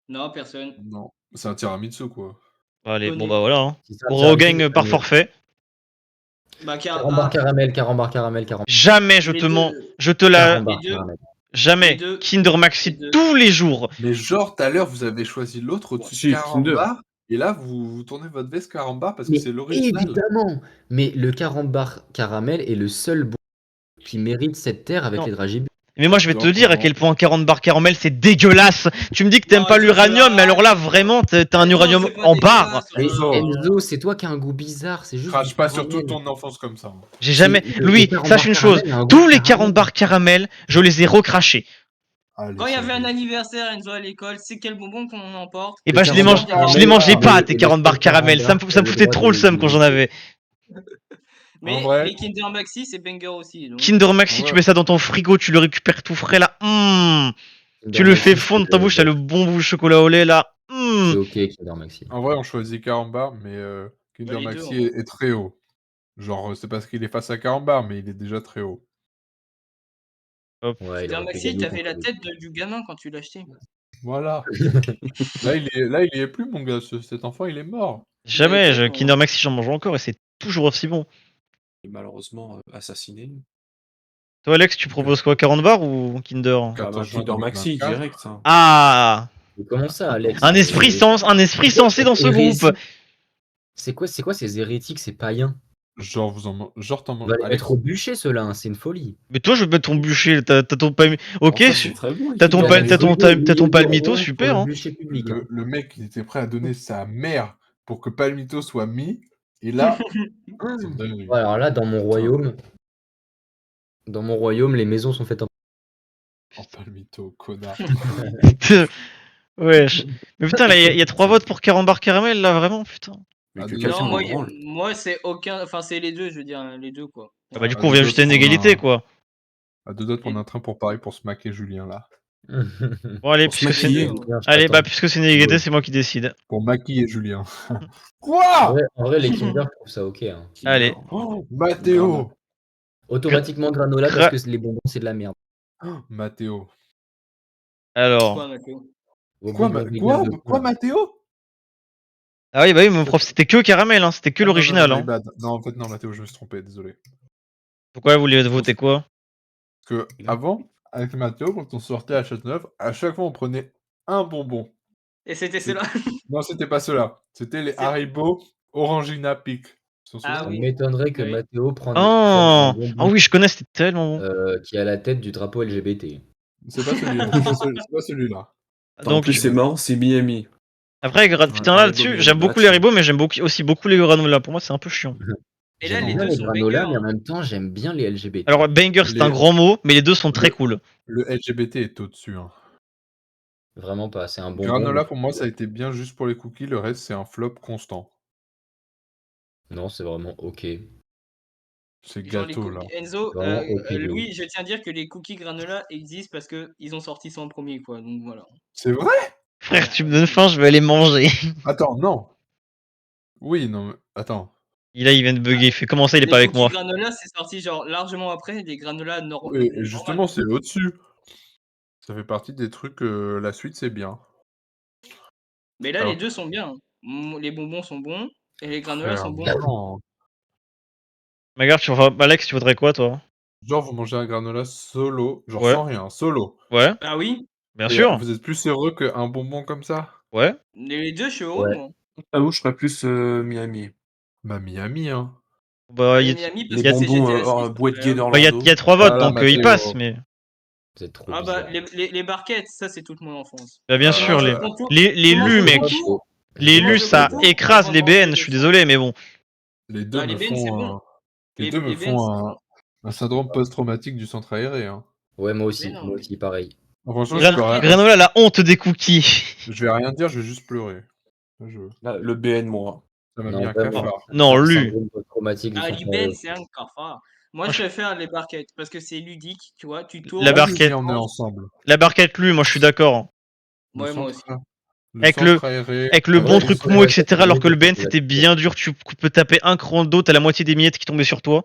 Non, personne. Non, c'est un tiramisu quoi. Bon, allez, bon Connais. bah voilà. Hein. Si ça, Oreo ça, gagne par forfait. Bah, Carambar caramel, carambar caramel, carambar. Jamais Les deux. je te la. Carambar Les deux. caramel. Jamais. Les deux. Kinder Les Maxi deux. tous les jours. Mais genre, tout à l'heure, vous avez choisi l'autre au-dessus Si, de Kinder. Carambar. Et là, vous tournez votre veste Carambar parce que Mais c'est l'original. évidemment, mais le carambar caramel est le seul bon qui mérite cette terre avec Non. les dragibus. Mais moi je vais te Attends, dire à quel point 40 bar caramel c'est dégueulasse. Tu me dis que t'aimes Non, pas l'uranium, mais alors là arrête. vraiment t'as un Non, uranium c'est pas en barre. dégueulasse, Mais Enzo. Enzo, c'est toi qui as un goût bizarre, c'est juste. Crache du pas sur caramel. toute ton enfance comme ça. Hein. J'ai jamais. Le Louis, 40 sache bar une chose, caramel a un goût tous de les caramel. 40 bar caramel, je les ai recrachés. Allez, Quand il y ça avait un y est. anniversaire, Enzo, à l'école, c'est quel bonbon qu'on emporte? Et bah je les 40 mange, bar caramel, je les mangeais c'est pas le- tes le 40 bar seul caramel. Ça carambar me qui a foutait le droit trop le seum quand j'en avais. Mais vrai. les Kinder Maxi, c'est banger aussi. Donc. Kinder Maxi, Ouais. tu mets ça dans ton frigo, tu le récupères tout frais là. Tu le fais fondre dans ta bouche, t'as le bon bout de chocolat au lait là. C'est ok, Kinder Maxi. En vrai, on choisit Carambar, mais Kinder Ouais, les Maxi deux, est très haut. Genre, c'est parce qu'il est face à Carambar, mais il est déjà très haut. Ouais, il Kinder aurait pu Maxi, gagner t'avais contre la les- tête du gamin quand tu l'achetais. Voilà. Là, il y est plus, mon gars. Cet enfant, il est mort. Jamais, Exactement. Kinder Maxi j'en mange encore et c'est toujours aussi bon. Il est malheureusement assassiné. Toi Alex, tu proposes quoi, 40 bar ou Kinder? 14 juin Kinder Maxi, 2024. direct. Hein. Ah, Mais comment ça, Alex? un esprit sensé dans ce Hérésie. groupe. C'est quoi ces hérétiques, ces païens? Genre, t'en On manges. va les Alex, mettre au bûcher, ceux-là, hein, c'est une folie. Mais toi, je veux mettre ton bûcher. T'as ton palmito. Ok, Enfin, c'est très bon. t'as ton Kinder Maxi. t'as ton palmito, Pour super. le Hein. bûcher public. Hein. le mec, il était prêt à donner sa mère pour que Palmito soit mis. Et là, c'est une dinguerie. Ouais, alors là, dans mon royaume, les maisons sont faites en. Oh, Palmito, connard. Wesh. Mais putain, là, il y a 3 votes pour 40 bar caramel, là, vraiment, putain. Mais Ah, que non, quelqu'un Non, m'en moi, branle. moi c'est aucun. Enfin, c'est les deux, je veux dire, les deux, quoi. Ah bah, du Ah, coup, on vient juste à une égalité, quoi. À deux doigts de prendre un train pour Paris pour se maquer Julien, là. Bon, allez, Pour se puisque c'est maquiller. allez, bah, puisque c'est une égalité, c'est moi qui décide. Pour maquiller Julien. En Quoi vrai, les Kinder, je trouve ça ok. Hein. Kinder. Allez. Oh, Mathéo Automatiquement granola Gra- parce que les bonbons, c'est de la merde. Mathéo. Alors, Quoi, Mathéo? Vos Quoi, bonbons vinaigre de quoi, con. Mathéo Ah oui, bah oui, mon prof, c'était que caramel, hein, c'était que Ah, non, l'original. non, my Hein. bad. Non, en fait, non, Mathéo, je me suis trompé, désolé. Pourquoi vous voulez voter quoi? Parce que avant, avec Mathéo, quand on sortait à Châteauneuf, à chaque fois, on prenait un bonbon. Et c'était C'est- cela. Non, c'était pas ceux-là. C'était les C'est- Haribo Orangina Peak. Tu t'en Ah souviens Ça oui. m'étonnerait que Oui. Mathéo prenne un Oh, bonbon oui, je connais, c'était tellement bon. qui a la tête du drapeau LGBT. C'est pas celui-là. C'est pas celui-là. En Donc, plus, c'est marrant, c'est Miami. après, putain, là, Haribo là-dessus, Miami j'aime beaucoup Batch. les Haribo, mais j'aime aussi beaucoup les granola. Pour moi, c'est un peu chiant. Et là, J'aime les bien deux les sont granolas, bangers. mais en même temps, j'aime bien les LGBT. Alors, banger, c'est un Les- grand mot, mais les deux sont très Le- cool. Le LGBT est au-dessus. Hein. Vraiment pas, c'est un bonbon. Granola, mais- pour moi, ça a été bien juste pour les cookies. Le reste, c'est un flop constant. Non, c'est vraiment ok. C'est Genre les gâteau, là. cookies. Enzo, Vraiment ok. de Louis, ouf. je tiens à dire que les cookies granola existent parce que ils ont sorti ça en premier, quoi. Donc voilà. C'est vrai? Frère, tu me donnes faim, je vais aller manger. Attends, non. Oui, non, mais... Attends. Là, il vient de bugger. Il fait comment ça, il est Les pas avec cookies moi. granola, c'est sorti genre largement après des granola Et normales. justement, c'est au-dessus. Ça fait partie des trucs, la suite, c'est bien. Mais là, Alors- les deux sont bien. Les bonbons sont bons et les granola Frère, sont bons. non. Magar, Alex, tu voudrais quoi, toi? Genre, vous mangez un granola solo, genre Ouais. sans rien, solo. Ouais, Ah oui, bien Et sûr. vous êtes plus heureux qu'un bonbon comme ça? Ouais. les deux, je suis heureux, Ouais. moi. J'avoue, je serais plus Miami. Bah, Miami, hein. Bah, il y a- Miami, Les parce que c'est bonbons GTA 6. boîte gay bah, il y a d'Orlando. 3 votes, Voilà, donc il Mathéo. passe, mais. Vous êtes trop Ah bah, bizarre. les barquettes, ça, c'est toute mon enfance. Bah, bien Ah, sûr, ouais. les Tu manges lus, le mec. contour, Les tu manges lus, le ça contour écrase avant les de manger BN, le je suis dessus. désolé, mais bon. Les deux Ah, me les BN, c'est font bon. les deux me Les BN, font c'est bon. un syndrome post-traumatique du centre aéré, hein. Ouais, moi Mais aussi, non, moi mais- aussi, pareil. Franchement, Les barquettes. Granola, la honte des cookies. je vais rien dire, je vais juste pleurer. Là, le BN, moi. Ça m'a Non, mis un vraiment. cafard. Non, lui. Syndrome post-traumatique du Ah, centre l'IBN, aéré. c'est un cafard. Moi, Moi, je je- préfère les barquettes parce que c'est ludique, tu vois. Tu La tournes, barquette. Vas-y, on est manges. ensemble. La barquette, lui, moi, je suis d'accord. Le Ouais, moi centre, aussi. le Avec centre aéré. Avec le En vrai, bon juste truc pour la mou, barquette, etc. c'est Alors bon que le parce BN, que c'était la- bien dur. Tu peux taper un cran d'eau, t'as la moitié des miettes qui tombaient sur toi.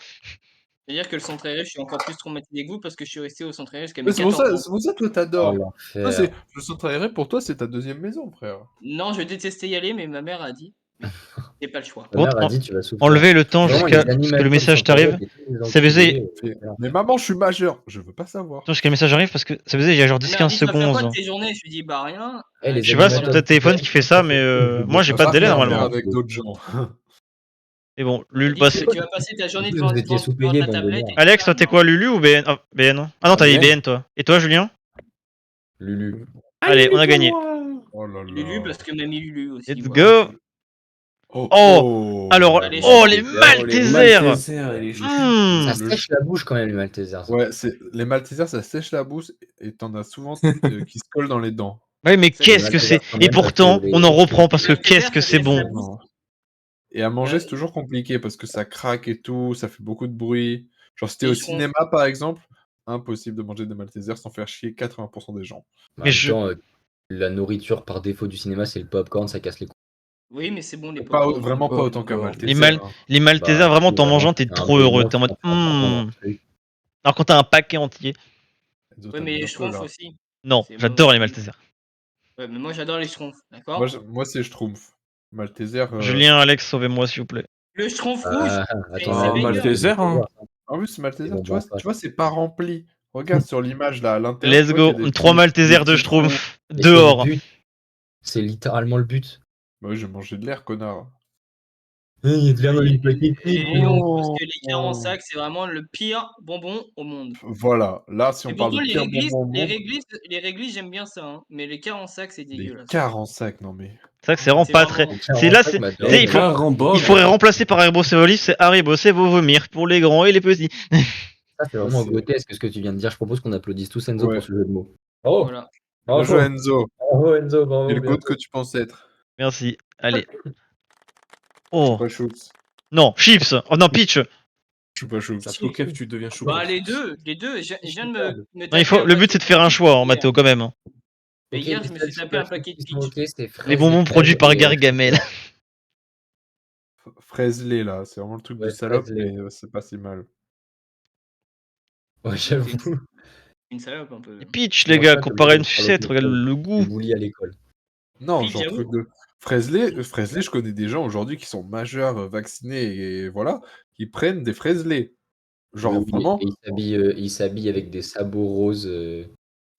C'est-à-dire que le centre aéré, je suis encore plus traumatisé que vous parce que je suis resté au centre aéré jusqu'à Mais mes 14 ans. c'est pour ça que toi Oh, t'adores. Toi, l'enfer. le centre aéré, pour toi, c'est ta deuxième maison, frère. Non, je détestais y aller, mais ma mère a dit, j'ai pas le choix. Ma Bon, mère a dit, tu vas souffrir. enlever le temps Vraiment, jusqu'à les ce que le animateurs message sont pareils, t'arrive. et tous les Ça faisait- enculés, Mais maman, je suis majeur. Je veux pas savoir. Attends, jusqu'à le message arrive parce que ça faisait il y a genre Ma mère a 10-15 dit, tu vas faire quoi de secondes. tes journées? Je lui dis, bah rien. Eh, les Je sais pas, c'est animateurs ton de téléphone TVN, qui fait ça, mais moi j'ai Ça pas de va délai rien faire normalement. avec d'autres gens. Et bon, Elle Lulu, dit bah, que tu vas passer ta journée Vous devant, étiez devant, sous-payés, devant ta bande de tablette. merdes. Et Alex, toi tout t'es ça. quoi, Lulu ou BN? Ah, BN. Ah non, t'as dit BN. BN toi. Et toi, Julien? Lulu. Allez, on a gagné. Oh là Lulu, là. parce que mamie Lulu aussi. Let's voilà. go. Oh, Oh. Alors, Allez, oh, chacun. les Les Maltesers. Maltesers et les Ça Le- sèche la bouche quand même, les Maltesers. Ouais, les Maltesers, ça sèche la bouche et t'en as souvent qui se collent dans les dents. Ouais, mais Ça, qu'est-ce les que c'est? Maltesers quand Et même, parce pourtant, que on en reprend parce que Les qu'est-ce que Maltesers, c'est ça laisse la bon. bouche. Et à manger, Ouais. c'est toujours compliqué parce que ça craque et tout, ça fait beaucoup de bruit. Genre, si t'es Et au ils seront- cinéma, par exemple, impossible de manger des Maltesers sans faire chier 80% des gens. En Mais même je- temps, la nourriture par défaut du cinéma, c'est le popcorn, ça casse les couilles. Oui, mais c'est bon, les Pas, popcorn. vraiment pas autant qu'un Popcorn. Les, Malteser. hein. les Maltesers, Bah, vraiment, si, t'en vraiment, mangeant, tu t'es fais un trop heureux. bonbon, T'es en tu mode. t'en prends un truc. Alors quand t'as un paquet entier. Les autres, Ouais, t'as mais mis les un peu, schtroumpfs là. aussi. Non, C'est j'adore bon. les Maltesers. Ouais, mais moi, j'adore les schtroumpfs, d'accord? Moi, c'est Schtroumpf. Malteser. Julien, Alex, sauvez-moi s'il vous plaît. Le schtroumpf rouge, Attends, c'est Ah, banger. Malteser, hein. En plus, Malteser, Ils vont tu vois, pas. tu vois, c'est pas rempli. Regarde sur l'image là, à l'intérieur. Let's tu vois qu'il y go. a des 3 petits- Maltesers des de petits trous. Schtroumpf. Mais c'est le Dehors. but. C'est littéralement le but. Bah oui, j'ai mangé de l'air, connard. Il y a de l'air dans une petite Et pipe. non, parce que les 40 sacs, c'est vraiment le pire bonbon au monde. Voilà, là, si Et on parle pourtant, de les pire réglisses, bonbon au les monde, réglisses, les réglisses, j'aime bien ça, hein. Mais les 40 sacs, c'est des dégueulasse. 40 sacs, non mais. C'est vrai que c'est vraiment C'est pas vraiment- très. C'est là, c'est. ma Tu sais, il faut- Carambole. Il faudrait remplacer par Haribo Cévolis, c'est Haribo, c'est vos vomir pour les grands et les petits. Ça, c'est vraiment c'est- grotesque ce que tu viens de dire. Je propose qu'on applaudisse tous Enzo Ouais. pour ce jeu de mots. Bravo, Voilà. Bien bravo, joué, Enzo. bravo Enzo, bravo. Quel bien goût que tu penses être. Merci. Allez. Oh. Choupa Choups. Non, Chips. Oh non, Peach. Choupa Choups. Ça Pokef, tu deviens chou. Bah, les deux. Je viens de me Non, il faut. taper un Le but paquet c'est de faire un choix, hein, hier. Mathéo, quand même. hein. Et Ok, hier, les je me seuls suis tapé un chocolats paquet de qui sont Peach. ok, c'est Les fraises bonbons et produits crème par et, Gargamel. Fraiselé là, c'est vraiment le truc Ouais, de salope, Fraiselé. mais c'est pas si mal. Ouais, j'avoue. Une salope un peu. Peach, les Moi, gars, ça, comparé à une t'es obligé de sucette, parler regarde au le Du goût. bouli à l'école. Non, Peach, genre j'avoue. Fraiselé, je connais des gens aujourd'hui qui sont majeurs, vaccinés et voilà, qui prennent des fraiselés. Genre Oui, vraiment. et il s'habille avec des sabots roses.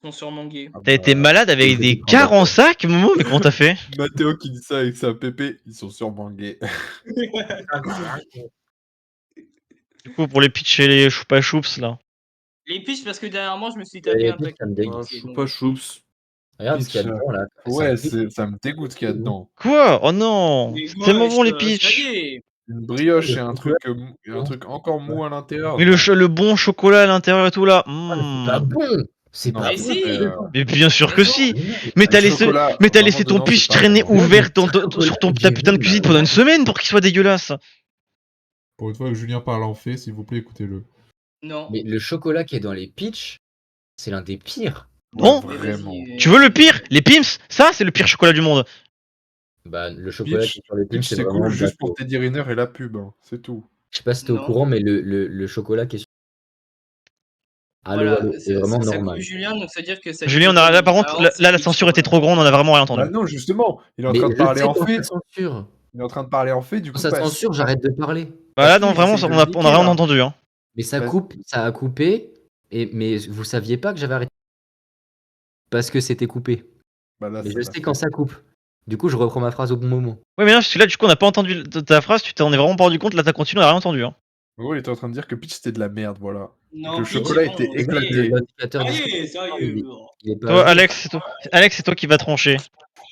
Sont sûrement gays. Ah T'as été bah, malade avec il des était quarts en sac, Momo? Mais comment t'as fait? Mathéo qui dit ça avec sa pépé, ils sont sûrement gays. Du coup, pour les pitchs et les choupa choups, là. Les piches, parce que dernièrement, je me suis tapé Les un piches, paquet ça me de dégoûte. piches, Choupa choups. Regarde ce qu'il y a Pitch, dedans là. Ouais, pique. ça me dégoûte ce qu'il y a dedans. Quoi? Oh non! Mais C'est tellement bon, les ça pitchs! y est. Une brioche le et un chocolat. truc encore mou à l'intérieur. Mais non. le bon chocolat à l'intérieur et tout, là. C'est pas bon. C'est Non, pas Mais bon. si. Mais bien sûr Mais que non. si! Non, Mais t'as Le laissé, chocolat, mais t'as vraiment laissé ton dedans, pitch c'est pas traîner bon. ouvert chocolat sur ta que putain de j'ai cuisine vu, pendant là. une semaine pour qu'il soit dégueulasse. Pour une fois que Julien parle en fait, s'il vous plaît, écoutez-le. Non. Mais le chocolat qui est dans les peach, c'est l'un des pires. Non? Mais Vraiment. vas-y, Tu veux le pire? Les Pims? Ça, c'est le pire chocolat du monde. Bah, le chocolat qui est sur les peach, Pitch, c'est c'est vraiment cool juste pour bateau. Teddy Riner et la pub, hein, c'est tout. Je sais pas si t'es au Non. courant, mais le chocolat qui est sur. Voilà, C'est vraiment ça normal. coupe Julien, donc ça veut dire que ça dit Julien, des là, conneries. par contre, Alors, c'est là, la pitch, censure était voilà. trop grande, on a vraiment rien Bah entendu. non, justement, il est en Mais train de je parler sais en quand fait. ça censure. Il est en train de parler en fait, du Quand coup, ça bah, censure, j'arrête de parler. Bah là, Parce non, qu'il vraiment, essaye de on le a niquer, rien là. entendu, hein. Mais ça Vas-y. coupe, ça a coupé. Mais vous saviez pas que j'avais arrêté parce que c'était coupé. Bah là, Mais ça je l'a sais quand fait. ça coupe. Du coup, je reprends ma phrase au bon moment. Ouais, mais non, parce que là, du coup, on n'a pas entendu ta phrase, tu t'en es vraiment pas rendu compte, là, t'as continué, on a rien entendu, hein. En gros, il était en train de dire que Pitch c'était de la merde, voilà. Et que Non, le pitch, chocolat c'est bon. était Ça y est. éclaté. L'indicateur Allez, sérieux. il est pas Toi, à jour. Alex, c'est toi qui vas trancher.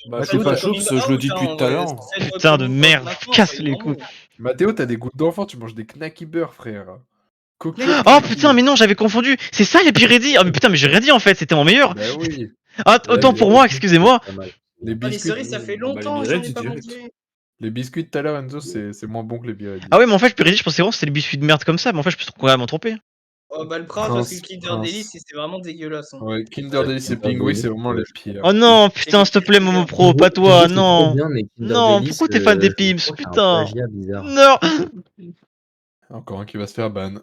Bah, Mathéo, choupa t'as- choups, je le dis depuis tout à l'heure. Putain de merde, casse les couilles. Mathéo, t'as des gouttes d'enfant, tu manges des knacky beurre, frère. Coco Oh knacky. putain, mais non, j'avais confondu. C'est ça les Pirédis. Ah mais putain, mais j'ai rien dit en fait, c'était mon meilleur. Bah oui. Ah, autant pour moi, excusez-moi. Pas mal. Les Oh, les biscuits, cerises, ça fait Bah, longtemps les que j'en Mirelles, ai pas direct. mangé. les biscuits de tout à l'heure, Enzo, c'est moins bon que les Pirelli. Ah ouais, mais en fait, le Pirédis, je pensais vraiment que c'était le biscuit de merde comme ça, mais en fait, je me suis complètement trompé. Oh, bah, le prince, parce que le Kinder Delice, c'est vraiment dégueulasse. Hein. Ouais, Kinder Delice et Pingui, c'est vraiment les pires. Oh non, putain, s'il te plaît, Momo Pro, pas toi, C'est non. trop bien, mais Kinder Non, Delice, pourquoi t'es fan des je Pims, trouve que c'est un putain. plagiat bizarre. Non. Encore un qui va se faire ban.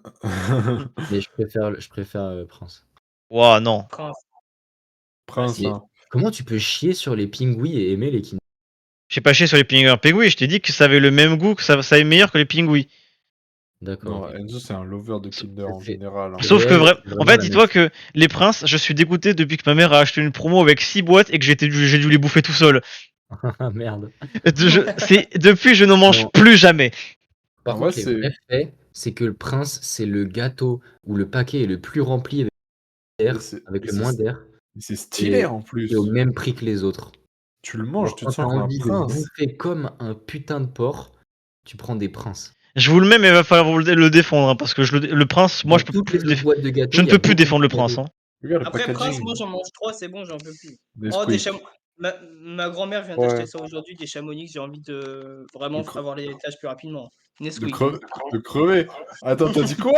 Mais je préfère Prince. Ouah, non. Prince. Prince, Mais hein. comment tu peux chier sur les pingouis et aimer les Kinder? J'ai pas chié sur les pingouis, je t'ai dit que ça avait le même goût, que ça est meilleur que les pingouis. D'accord. Non, ok. Enzo, c'est un lover de Kinder en C'est- général. hein. Sauf que réel, en fait, dis-toi que les princes, je suis dégoûté depuis que ma mère a acheté une promo avec 6 boîtes et que j'ai dû les bouffer tout seul. Ah merde. Depuis, je n'en mange Non. plus jamais. Par En contre, vrai, les vrais faits, c'est que le Prince, c'est le gâteau où le paquet est le plus rempli avec d'air, avec le moins d'air, C'est stylé Et- en plus. et au même prix que les autres. Tu le manges, tu te Quand t'as sens comme un envie de prince. bouffer comme un putain de porc, tu prends des Princes. Je vous le mets, mais il va falloir le défendre, hein, parce que le prince, moi, Dans je peux toutes plus les autres boîtes de gâteaux, je ne il y a peux plus beaucoup défendre de le prince. gâteaux. Hein. Regarde le Après, Prince, packaging. moi, j'en mange 3, c'est bon, j'en peux plus. Des Oh, des squeaks. ma grand-mère vient Ouais. d'acheter ça aujourd'hui, des chamonix, j'ai envie de vraiment avoir les tâches plus rapidement. De, Nesquik. de crever. Attends, t'as dit quoi?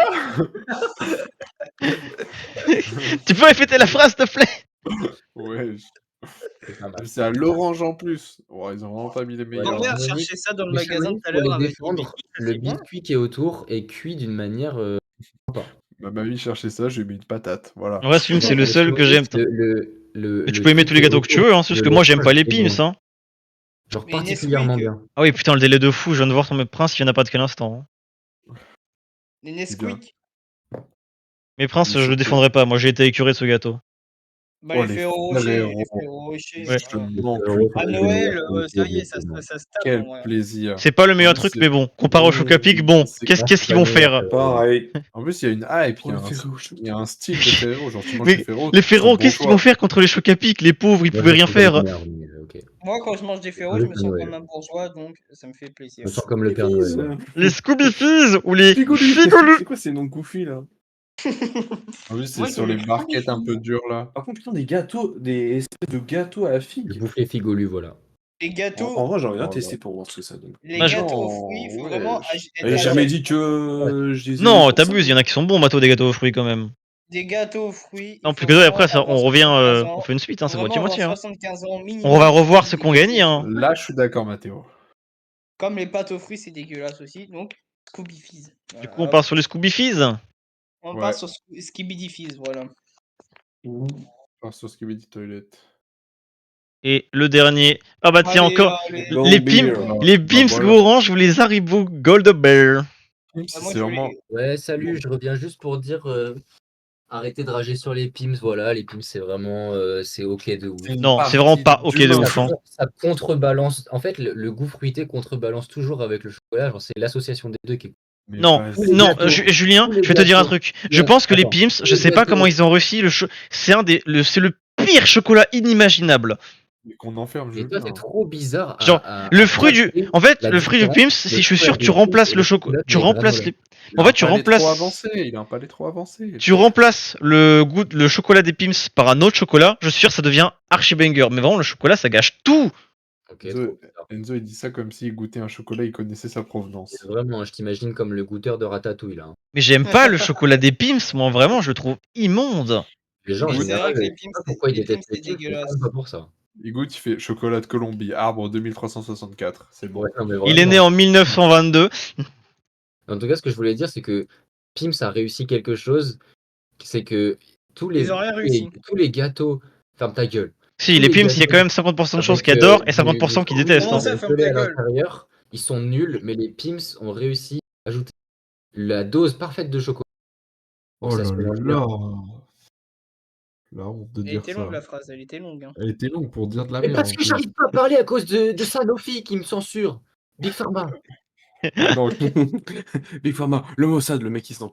Tu peux répéter la phrase, s'il te plaît? Ouais. C'est pas mal. C'est à l'orange en plus. Oh, ils ont vraiment pas mis les Ouais, meilleurs. Ma grand-mère alors, cherchait ça dans le Les magasin chamonix, tout à pour l'heure les avec des défendre, biscuits, le c'est bon. biscuit qui est autour est cuit d'une manière sympa. Ma mamie cherchait ça, j'ai mis une patate. Voilà. Ouais, ce film, c'est le Les seul que chamonix, j'aime. le Tu peux aimer truc tous les qui est gâteaux que tu autour, veux, hein, c'est juste que moi, j'aime pas les Pims, hein. Genre Mais particulièrement Nesquik, bien. Ah oui, putain, le délai de fou, je viens de voir ton prince, il y en a pas de quel instant. Hein. les Nesquik. Mais prince, Les je le chocolats. défendrai pas, moi, j'ai été écuré de ce gâteau. Bah, Oh, les les Ferrero Ferrero. Rocher, les Ferrero Rocher. Ouais. voilà. Non, À Noël, ça y est, ça se tape Quel en vrai. plaisir. C'est pas le meilleur En plus, truc, c'est- mais bon, comparé au Chocapic, bon, c'est- qu'est-ce qu'ils vont faire? Pareil. En plus, il y a une hype, Oh, le Ferrero Rocher. il y a un style de Ferrero. Genre, tu manges Mais des Ferrero. les c'est un Ferrero, bon qu'est-ce qu'ils choix. vont faire contre les Chocapic? Les pauvres, ils Moi, pouvaient je rien me sens comme faire. le Père Noël, ok. Moi, quand je mange des Ferrero, Le je me Père sens Noël. comme un bourgeois, donc ça me fait Je plaisir. me sens comme le Père Noël. Les Scooby Fizz ou les Figolu. Figolu. C'est quoi ces noms goofy là? En plus, c'est Moi, sur je- les barquettes un peu dures là. Par contre, putain, des gâteaux, des espèces de gâteaux à la Je figue. bouffe les figolus, voilà. Les gâteaux, En vrai, j'aimerais bien Oh, tester pour voir ce que ça donne. les Moi, gâteaux aux Non, fruits, il faut ouais. vraiment J'ai jamais dit que je les aimais Non, pour ça. t'abuses, il y en a qui sont bons, Mato, des gâteaux aux fruits quand même. des gâteaux aux fruits. Non, il plus faut que ça, vraiment après, ça, avoir on revient, 75 ans. on fait une suite, hein, c'est Faut vraiment moitié-moitié. avoir Hein. 75 ans minimum. On va revoir pour ce des qu'on gâteaux gagne, aux hein. fruits. Là, je suis d'accord, Mathéo. Comme les pâtes aux fruits, c'est dégueulasse aussi. Donc, Scooby Fizz. Du Voilà, coup, on hop. part sur les Scooby Fizz. On Ouais. part sur Skibidi Fizz, voilà. Par sur Skibidi Toilet. Et le dernier. Ah bah tiens, Allez, encore. allez. Les Beer. Pimps, les Bah, Pimps voilà. orange ou les Haribo Gold Bear. Moi, C'est je voulais- vraiment. Ouais, salut, je reviens juste pour dire arrêtez de rager sur les Pims. Voilà, les Pims, c'est vraiment c'est ok de ouf. une Non, c'est vraiment pas ok de d'humain. ouf. Hein. Ça contrebalance. En fait, le goût fruité contrebalance toujours avec le chocolat. Genre, c'est l'association des deux qui est. Mais Non, pas Tous les non, gâteaux, Julien, tous les je vais te dire un gâteaux. truc. Je Non, pense que les attends, Pimps, tous je les sais pas gâteaux. comment ils ont réussi. C'est le pire chocolat inimaginable. Mais qu'on enferme Mais toi, Julien. c'est trop bizarre. Genre, le fruit du. capter En fait, la le fruit du différence Pimps, de si je suis sûr faire que des tu remplaces Pimps et le des chocolat. chocolats Tu et des remplaces granolas. les. En fait, tu remplaces. Il a un palais trop avancé. Tu remplaces le goût, le chocolat des Pimps par un autre chocolat, je suis sûr que ça devient archi banger. Mais vraiment, le chocolat, ça gâche tout. Ok, Enzo, trop bizarre. Enzo, il dit ça comme s'il goûtait un chocolat, il connaissait sa provenance. Et vraiment, je t'imagine comme le goûteur de Ratatouille là. Mais j'aime pas le chocolat des Pimps, moi vraiment, je le trouve immonde. Les gens en Mais c'est général, vrai que je les sais Pimps, pas pourquoi ils les Pimps, détestent c'est les Pims, mais dégueulasse. quand même pas pour ça. Il goûte, il fait chocolat de Colombie, arbre 2364. C'est bon. Ouais, non, mais Il est né vraiment. en 1922. En tout cas, ce que je voulais dire, c'est que Pims a réussi quelque chose, c'est que Ils ont rien réussi. tous les gâteaux, ferme ta gueule. Si, Tous les les Pimps, il y a gâteaux quand même 50% de chances avec qui adorent et du 50% qui fruit détestent. Comment Hein. ça, et ferme gelé ta à gueule? l'intérieur, ils sont nuls, mais les Pims ont réussi à ajouter la dose parfaite de chocolat. pour que Oh ça là se mélange bien. là. La honte de Elle dire était ça. longue la phrase, elle était longue. Hein. Elle était longue pour dire de la Mais merde. parce en que plus. j'arrive pas à parler à cause de Sanofi qui me censure. Big Pharma. Donc, Big Pharma, le Mossad, le mec qui se n'en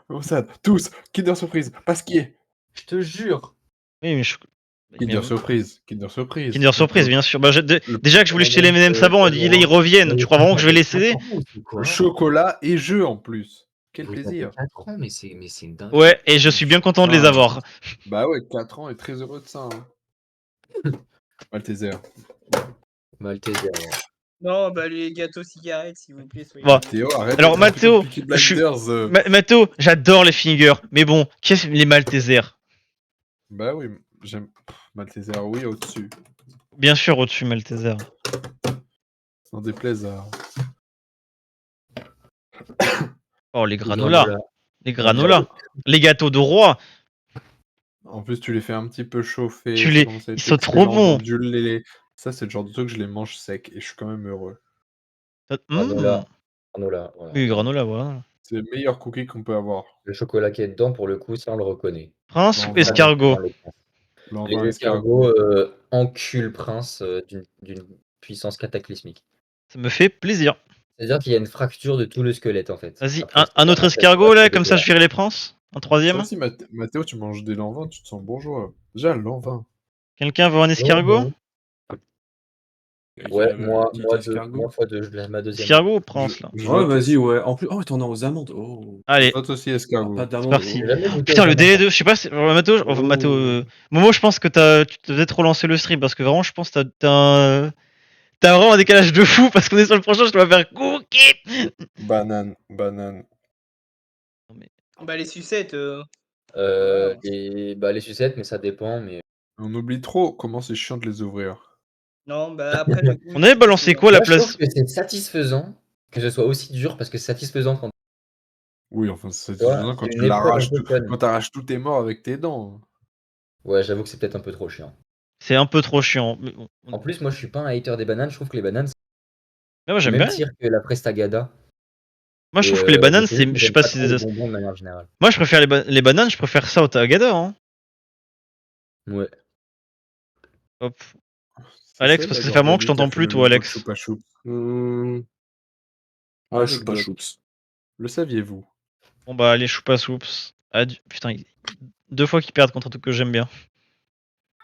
Mossad, tous, Kinder Surprise, Pasquier. Je te jure. Oui, mais Kinder Surprise, Kinder Surprise. Kinder Surprise, bien sûr. Bah, Le- déjà que je voulais jeter les M&M's avant, et là ils reviennent. Tu crois vraiment que je vais les céder? Le chocolat et jeu en plus. Quel Vous plaisir. avez 4 ans, mais c'est une dinguerie. Ouais, et je suis bien content de les Ah. avoir. Bah ouais, 4 ans et très heureux de ça. Hein. Malteser. Malteser. Ouais. Non, bah les gâteaux cigarettes, s'il vous plaît, soyez. Bon. Théo, arrête Alors, de traiter Mathéo, comme Peaky je suis- Blinders. Mathéo, j'adore les fingers, mais bon, qu'est-ce que les Maltesers? Bah oui, j'aime. Malteser, oui, au-dessus. Bien sûr, au-dessus Malteser. Sans déplaise à. Oh, les granolas. Les granolas. Granola. Les gâteaux de roi. En plus, tu les fais un petit peu chauffer. Tu ça les- commence à être ils sont trop excellent, bons. ondulés. Ça, c'est le genre de truc que je les mange secs et je suis quand même heureux. Granola. Granola. Voilà. Oui, granola, voilà. C'est le meilleur cookie qu'on peut avoir. Le chocolat qui est dedans, pour le coup, ça on le reconnaît. Prince Non, ou escargot? L'envin Les escargots enculent Prince d'une puissance cataclysmique. Ça me fait plaisir. C'est-à-dire qu'il y a une fracture de tout le squelette en fait. Vas-y, Après, un autre après, escargot là, c'est comme ça je dégueulasse. virerai les princes. Un troisième. Ça aussi, Mathéo, tu manges des lanvins, tu te sens bourgeois. Déjà, l'envin. Quelqu'un veut un escargot? Ouais, moi, Petit moi, escargot. fois deux, je laisse ma deuxième. Escargot ou prince là? Je Ouais, vote vas-y, aussi- ouais. En plus, oh, t'en as aux amandes. Oh. Allez, Je vote aussi escargot. Pas c'est d'amandes. parti. J'ai jamais goûté Putain, aux le amandes. DL2, je sais pas si. Mathéo, enfin, Mathéo, Momo, je pense que tu t'as peut-être relancé le stream parce que vraiment, je pense que t'as vraiment un décalage de fou parce qu'on est sur le prochain, je dois faire cookie. Banane. Bah les sucettes. Les sucettes, mais ça dépend. Mais On oublie trop comment c'est chiant de les ouvrir. Non, bah après le goût. On avait balancé quoi à la moi, je place? trouve que c'est satisfaisant que ce soit aussi dur parce que c'est satisfaisant quand Oui, enfin, c'est tu vois, satisfaisant quand c'est tu une épreuve l'arraches, un peu fun. quand t'arraches tous tes morts avec tes dents. Ouais, j'avoue que c'est peut-être un peu trop chiant. C'est un peu trop chiant. Mais bon, En plus, moi, je suis pas un hater des bananes. Je trouve que les bananes, mais moi c'est j'aime le même bien. tir que la Prestagada. Moi je Et, trouve que les bananes, c'est juste c'est. que Je sais j'aime pas pas si trop c'est les des. bonbons de manière générale. Moi je préfère les bananes, je préfère ça au Tagada. Hein. Ouais. Hop. C'est Alex, ça, parce que la ça fait un moment que je Gordanie qui a t'entends fait plus, le toi, logo de Alex. Choupa Choups. Ah, je suis pas Anecdote. choups. Le saviez-vous? Bon bah, allez, choupa soups. Adieu. Putain, 2 fois qu'ils perdent contre un truc que j'aime bien.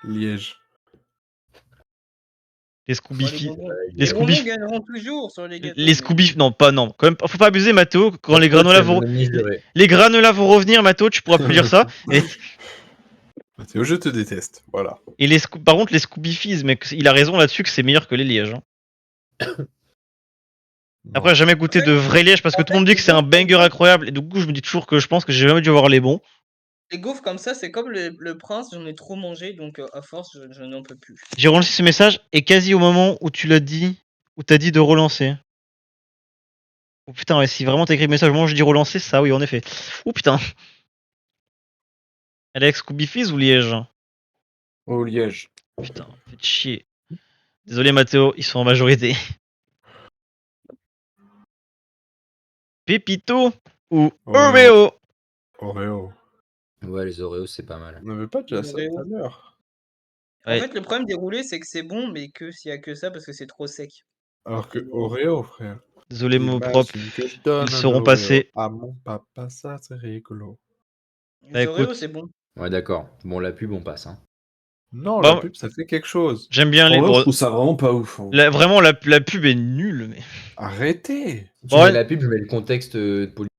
Liège. Les Oh, Scooby les bonbons. les Les bonbons Scooby gagneront toujours sur les gâteaux. les Scooby non pas non quand même faut pas abuser Mathéo quand les granolas vont Juré. les granolas vont revenir Mathéo tu pourras plus dire ça Mathéo, je te déteste. Voilà. et par contre les Scooby Fizz mais il a raison là-dessus que c'est meilleur que les lièges hein. Après j'ai jamais goûté de vrai liège parce que tout le monde dit que c'est un banger incroyable et du coup je me dis toujours que je pense que j'ai jamais dû avoir les bons. Les gaufres comme ça, c'est comme le prince, j'en ai trop mangé, donc à force, je n'en peux plus. J'ai relancé ce message et quasi au moment où tu l'as dit où t'as dit de relancer. Oh putain ouais, si vraiment t'as écrit le message au moment où je dis relancer ça oui en effet. Oh putain. Alex Scooby Fizz ou liège? Oh, Liège. Putain, faites chier. Désolé Mathéo, ils sont en majorité. Pépito ou Oreo? Oreo. Ouais, les Oreos, c'est pas mal. On n'avait pas déjà ça tout à l'heure. En Ouais. fait, le problème des roulés, c'est que c'est bon, mais que s'il y a que ça, parce que c'est trop sec. Alors que Oreo, frère. Désolé mots propres, Imagine que je donne ils un seront Oreo passés. à mon papa, ça c'est rigolo. Bah, Les Oreos, écoute. c'est bon. Ouais, d'accord. Bon, la pub, on passe. Hein. Non, Bah, la pub, ça fait quelque chose. J'aime bien les En vrai, je bros. trouve ça vraiment pas ouf. Hein. Vraiment, la pub est nulle, mais. Arrêtez. Si tu Ouais. mets la pub, je mets le contexte politique.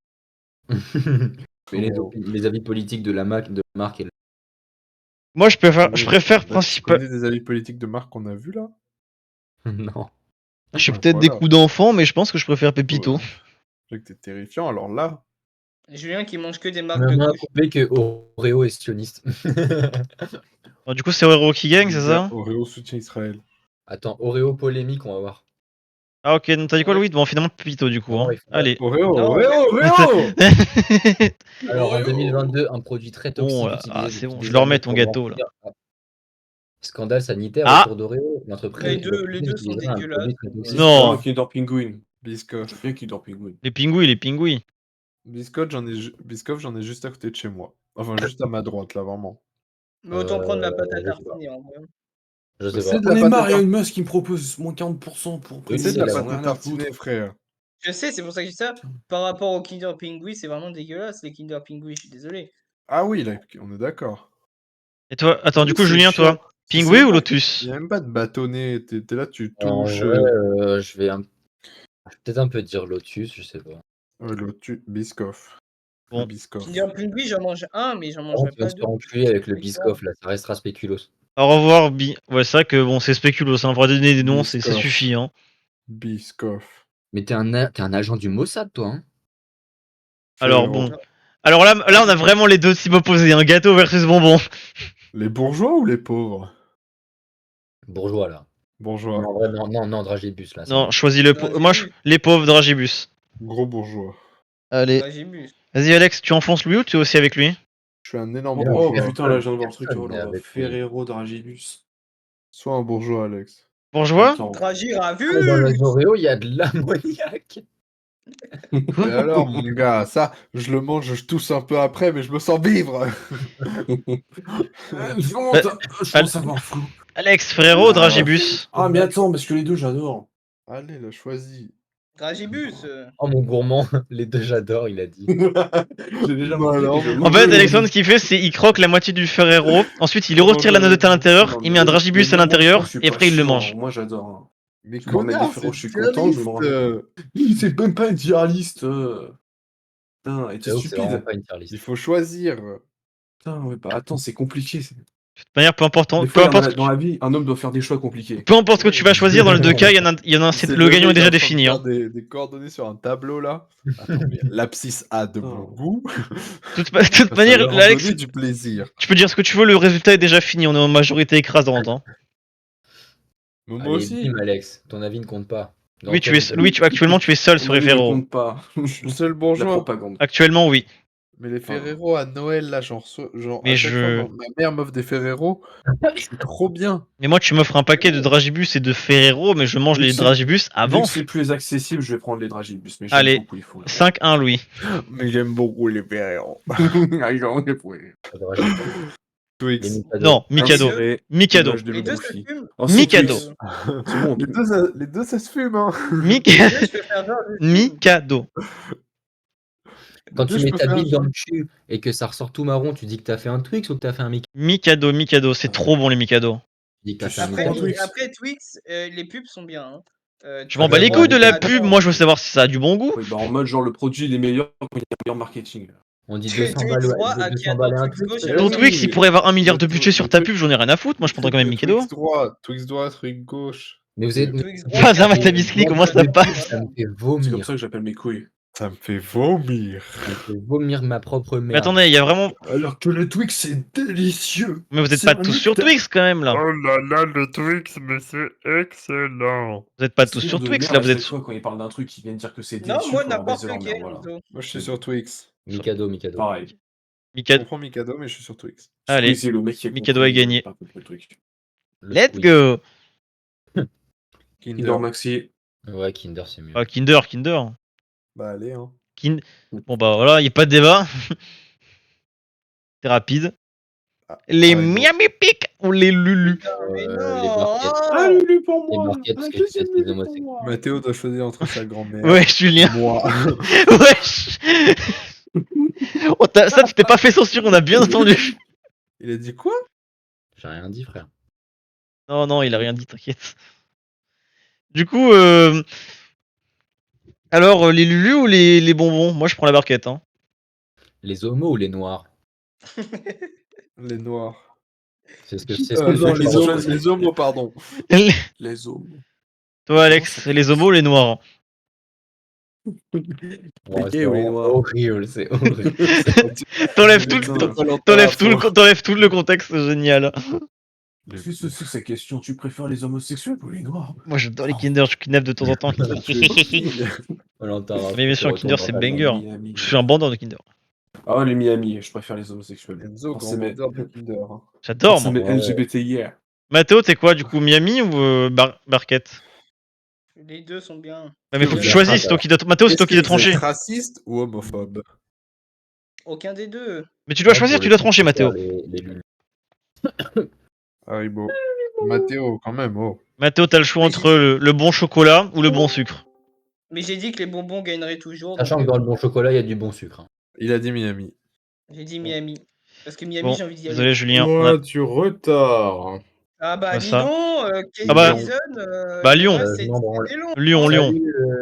Oh. les avis politiques de la marque et Moi, je préfère Tu principalement. connais des avis politiques de marque qu'on a vu là? Non. Je suis Ah, peut-être des voilà. coups d'enfant, mais je pense que je préfère Pépito. Ouais. Je sais que t'es terrifiant, alors là. Julien qui mange que des marques de Maman a gauche. coupé que Oreo est sioniste. Bon, du coup, c'est Oreo qui gagne, c'est ça? Oreo soutient Israël. Attends, Oreo polémique, on va voir. Ah, ok, donc t'as dit quoi, Ouais. Louis? Bon, finalement, Pépito, du coup. Non, Hein. il faut- Allez. Oreo, Non, Oreo! Alors, en Oreo. 2022, un produit très toxique Bon, utilisé c'est bon, depuis je des le remets années ton pour gâteau, là. remplir- Scandale sanitaire Ah. autour d'Oreo. L'entreprise Les deux sont utilisera un dégueulasses. produit très toxique. Non. Ah, Kinder Penguin. Biscoff. J'aime bien Kinder Penguin. Les pingouis. Biscoff, j'en ai juste à côté de chez moi. Enfin, juste à ma droite, là, vraiment. Mais autant prendre la pâte à je sais pas. tartiner en vrai. Je Mais sais c'est pas. de On la est pâte à marre, Elon Musk qui me propose moins 40% pour Oui, C'est prévenir. de la là, pâte j'en ai à rien tartiner, foutre. frère. Je sais, c'est pour ça que je dis ça. Par rapport au Kinder Penguin, c'est vraiment dégueulasse les Kinder Penguin, je suis désolé. Ah oui, là, on est d'accord. Et toi, attends, du Oui, coup, c'est Julien, chiant. toi, pingouin ou Il Lotus? n'y a même pas de bâtonnet. T'es là, tu En touches. vrai, je vais peut-être un peu dire Lotus, je sais pas. Lotus, Biscoff. Bon. Le Biscoff. Kinder Penguin, j'en mange un, mais j'en Par mangerai contre, tu vas pas se deux. faire enculer avec le Biscoff, là, ça restera spéculoos. Au revoir, Ouais, c'est vrai que bon, c'est spéculoos, hein. Pour donner des noms, ça Biscoff. suffit, hein. Biscoff. Mais t'es un agent du Mossad, toi, hein. Alors Frérot. bon. Alors là, on a vraiment les deux teams opposés, hein. Gâteau versus bonbon. Les bourgeois ou les pauvres? Bourgeois, là. Bourgeois. Non, en vrai, non, Dragibus, là. Non, choisis le Dragibus. Moi, les pauvres, Dragibus. Gros bourgeois. Allez. Dragibus. Vas-y, Alex, tu enfonces Louis ou tu es aussi avec lui? Je suis un énorme Mais non, Oh bourgeois. putain, là, je viens de voir le truc. Personne Oh n'est là, avec lui. Ferrero Dragibus. Sois un bourgeois, Alex. Bourgeois? Attends. Dragir à Ah, mais dans vue. les Oreos, il y a de l'ammoniaque. Et alors, mon gars, ça, je le mange, je tousse un peu après, mais je me sens vivre. Je pense avoir flou. Alex, frérot, Dragibus. Ah, mais attends, parce que les deux, j'adore. Allez, là, choisis. Dragibus. Oh, mon gourmand, les deux, j'adore, il a dit. J'ai déjà Bah mangé. alors, déjà En mangé fait, aujourd'hui. Alexandre, ce qu'il fait, c'est il croque la moitié du Ferrero, ensuite il retire la noisette à l'intérieur, Non, il mais met un moi, Dragibus à moi, l'intérieur, je suis et pas après il le chiant, mange. Moi, j'adore. Hein. Mais Tu m'en mets des connard, Ferrero, c'est je suis content, je me idéaliste. mange. C'est même pas un tier list. Putain, et t'es J'avoue que c'est vraiment stupide. pas une tier list. Il faut choisir. Putain, ouais, bah attends, c'est compliqué. De toute manière, peu importe, Des fois, dans la vie, un homme doit faire des choix compliqués. peu importe ce que tu vas choisir, dans les deux cas, il y en a un, C'est le gagnant mec est déjà en train de défini. faire Hein. des coordonnées sur un tableau là. Attends, mais l'abscisse a de bon goût. De toute Ça manière, leur Alex, donner du plaisir. tu peux dire ce que tu veux, le résultat est déjà fini, on est en majorité écrasante. Hein. Mais moi Allez, aussi. bim, Alex, ton avis ne compte pas. Dans Louis, quel- actuellement, tu es seul sur les Je Ferrero. compte pas. Je suis le seul La bourgeois. propagande. Actuellement, oui. Mais les Ferrero à Noël là, genre Mais à chaque fois, ma mère m'offre des Ferrero. C'est trop bien. Mais moi, tu m'offres un paquet de Dragibus et de Ferrero, mais je mange Vu les que c'est- Dragibus Vu avant. que c'est plus accessible, je vais prendre les Dragibus. Mais j'aime Allez, beaucoup les fous. 5-1, Louis. Mais j'aime beaucoup les Ferrero. Twix. Les Mikado. Non, Mikado. Mikado. Image de Les deux se Lugofi. fument. Oh, c'est Mikado. Twix. C'est bon, Les deux, ça se fume, hein. Les deux, je peux faire genre, je fume. Mikado. Quand Les deux, tu je mets peux ta faire bille dans le cul et que ça ressort tout marron, tu dis que t'as fait un Twix ou que t'as fait un Mickey? Mikado. C'est trop bon, les Mikado. Tu dis que t'as Tu fait un sais Après, prends un Mikado. Twix. Twix, les pubs sont bien. Hein. Je m'en bats les Ouais, couilles de la j'adore. pub, moi je veux savoir si ça a du bon goût. Oui, bah, en mode, genre, le produit il est meilleur quand il y a meilleur marketing. On dit Twix 200 balles, droit à 200 qui balles et attend un Twix Twix. gauche, c'est elle Ton vrai. a- Twix, il pourrait avoir 1 milliard de budget sur ta pub, j'en ai rien à foutre. Moi je prendrais quand même Mikado. Twix droit, Twix gauche. Mais vous êtes. Twix Pas droit, un carton, Matabiscuit, droit, comment ça carton, passe Ça me vraiment. fait C'est comme vomir. ça que j'appelle mes couilles. Ça me fait vomir. Ça me fait vomir ma propre Mais merde. attendez, il y a vraiment. Alors que le Twix, c'est délicieux. Mais vous êtes C'est pas un tous sur nectar. Twix quand même là. Oh là là, le Twix, mais c'est excellent. Vous êtes pas tous Espèce sur de Twix merde là, à vous chaque êtes. fois quand ils parlent d'un truc, ils viennent dire que c'est Non, délicieux. moi, faut leur n'importe baiser leur mère, lequel. voilà. Nico. Moi, je suis sur Twix. Mikado. Pareil. Je Mikado. comprends Mikado, mais je suis sur Twix. Allez, Squeezie, le mec qui a Mikado compris, a gagné. pas compris le truc. Le Let's Squeak. go. Kinder Kinder. Maxi. Ouais, Kinder, c'est mieux. Ah, Kinder. Bah allez, hein. Bon bah voilà, y a pas de débat. C'est rapide. Ah, Les Haribo. Miami Pick ou les Lulu? Mais Les non. barquettes. Ah, Lulu pour Les moi. barquettes, parce Un que je deuxième déteste les Lulu pour homosexuels. moi. Mathéo doit choisir entre sa grand-mère Ouais, Julien. et moi. Wesh. Ça, tu t'es pas fait censure, on a bien entendu. Il a dit quoi? J'ai rien dit, frère. Non, il a rien dit, t'inquiète. Du coup, alors, les Lulu ou les bonbons? Moi, je prends la barquette. Hein. Les homos ou les noirs? Les noirs. C'est ce que c'est. Non, je choisis. les homos, pardon. Les homos. Toi, Alex, les homos ou les noirs? Ouais, gays ou les c'est noirs? horrible, c'est horrible. T'enlèves tout, Putain. t'enlèves tout le contexte, c'est génial. C'est ceci, cette question. Tu préfères les homosexuels ou les noirs? Moi, j'adore les Kinder, je kidnappe de temps en temps. Alors, Mais bien sûr, Kinder, c'est banger. Miami. Je suis un bandeur de Kinder. Ah ouais, les Miami, je préfère les homosexuels. Enzo, Oh, grand c'est mes- vendeur de Kinder. Hein. J'adore, C'est moi. mes LGBTI. Mathéo, t'es quoi, du coup, Miami ou barquette? Les deux sont bien. Ouais, mais faut que vous tu êtes choisisses, pas c'est toi qui dois... Mathéo, c'est Est-ce toi qui que dois vous êtes trancher. raciste ou homophobe? Aucun des deux. Mais tu dois choisir, tu dois trancher, Mathéo. Les Lulu. Haribo. Mathéo, quand même, oh. Mathéo, t'as le choix Mais entre le bon chocolat ou le bon sucre. Mais j'ai dit que les bonbons gagneraient toujours. Sachant que donc, dans le bon chocolat, il y a du bon sucre. Hein. Il a dit Miami. j'ai dit Miami. Parce que Miami, Bon, j'ai envie d'y désolé, aller. Julien. Moi, du retard. Ah bah Bah, dis ça. donc, Ah bah, Jason, bah, le Lyon. reste, Je m'en branle. c'est long. Lyon.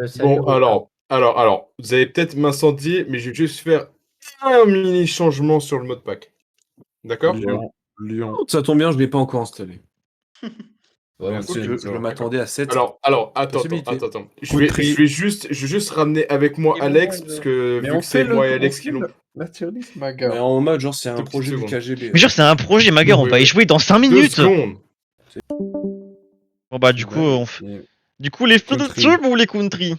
Salut, Bon, retard. alors, vous allez peut-être m'incendier, mais je vais juste faire un mini changement sur le mode pack. D'accord? Lyon. Ça tombe bien, je ne l'ai pas encore installé. Ouais, Merci, on sait. Enzo. Je m'attendais à cette. Alors, attends. Possibilité. Je vais juste ramener avec moi Les Alex, bonbons, parce que Mais vu on que c'est fait moi et Alex qui l'ont. la tier list, ma Mais gare. en mode, genre, c'est un Deux projet petites du secondes. KGB. Mais genre, c'est un projet, ma gueule, on Oui, va y oui. jouer dans 5 2 minutes. secondes. Bon bah, du coup, du coup, les feux de Country. tube ou les country?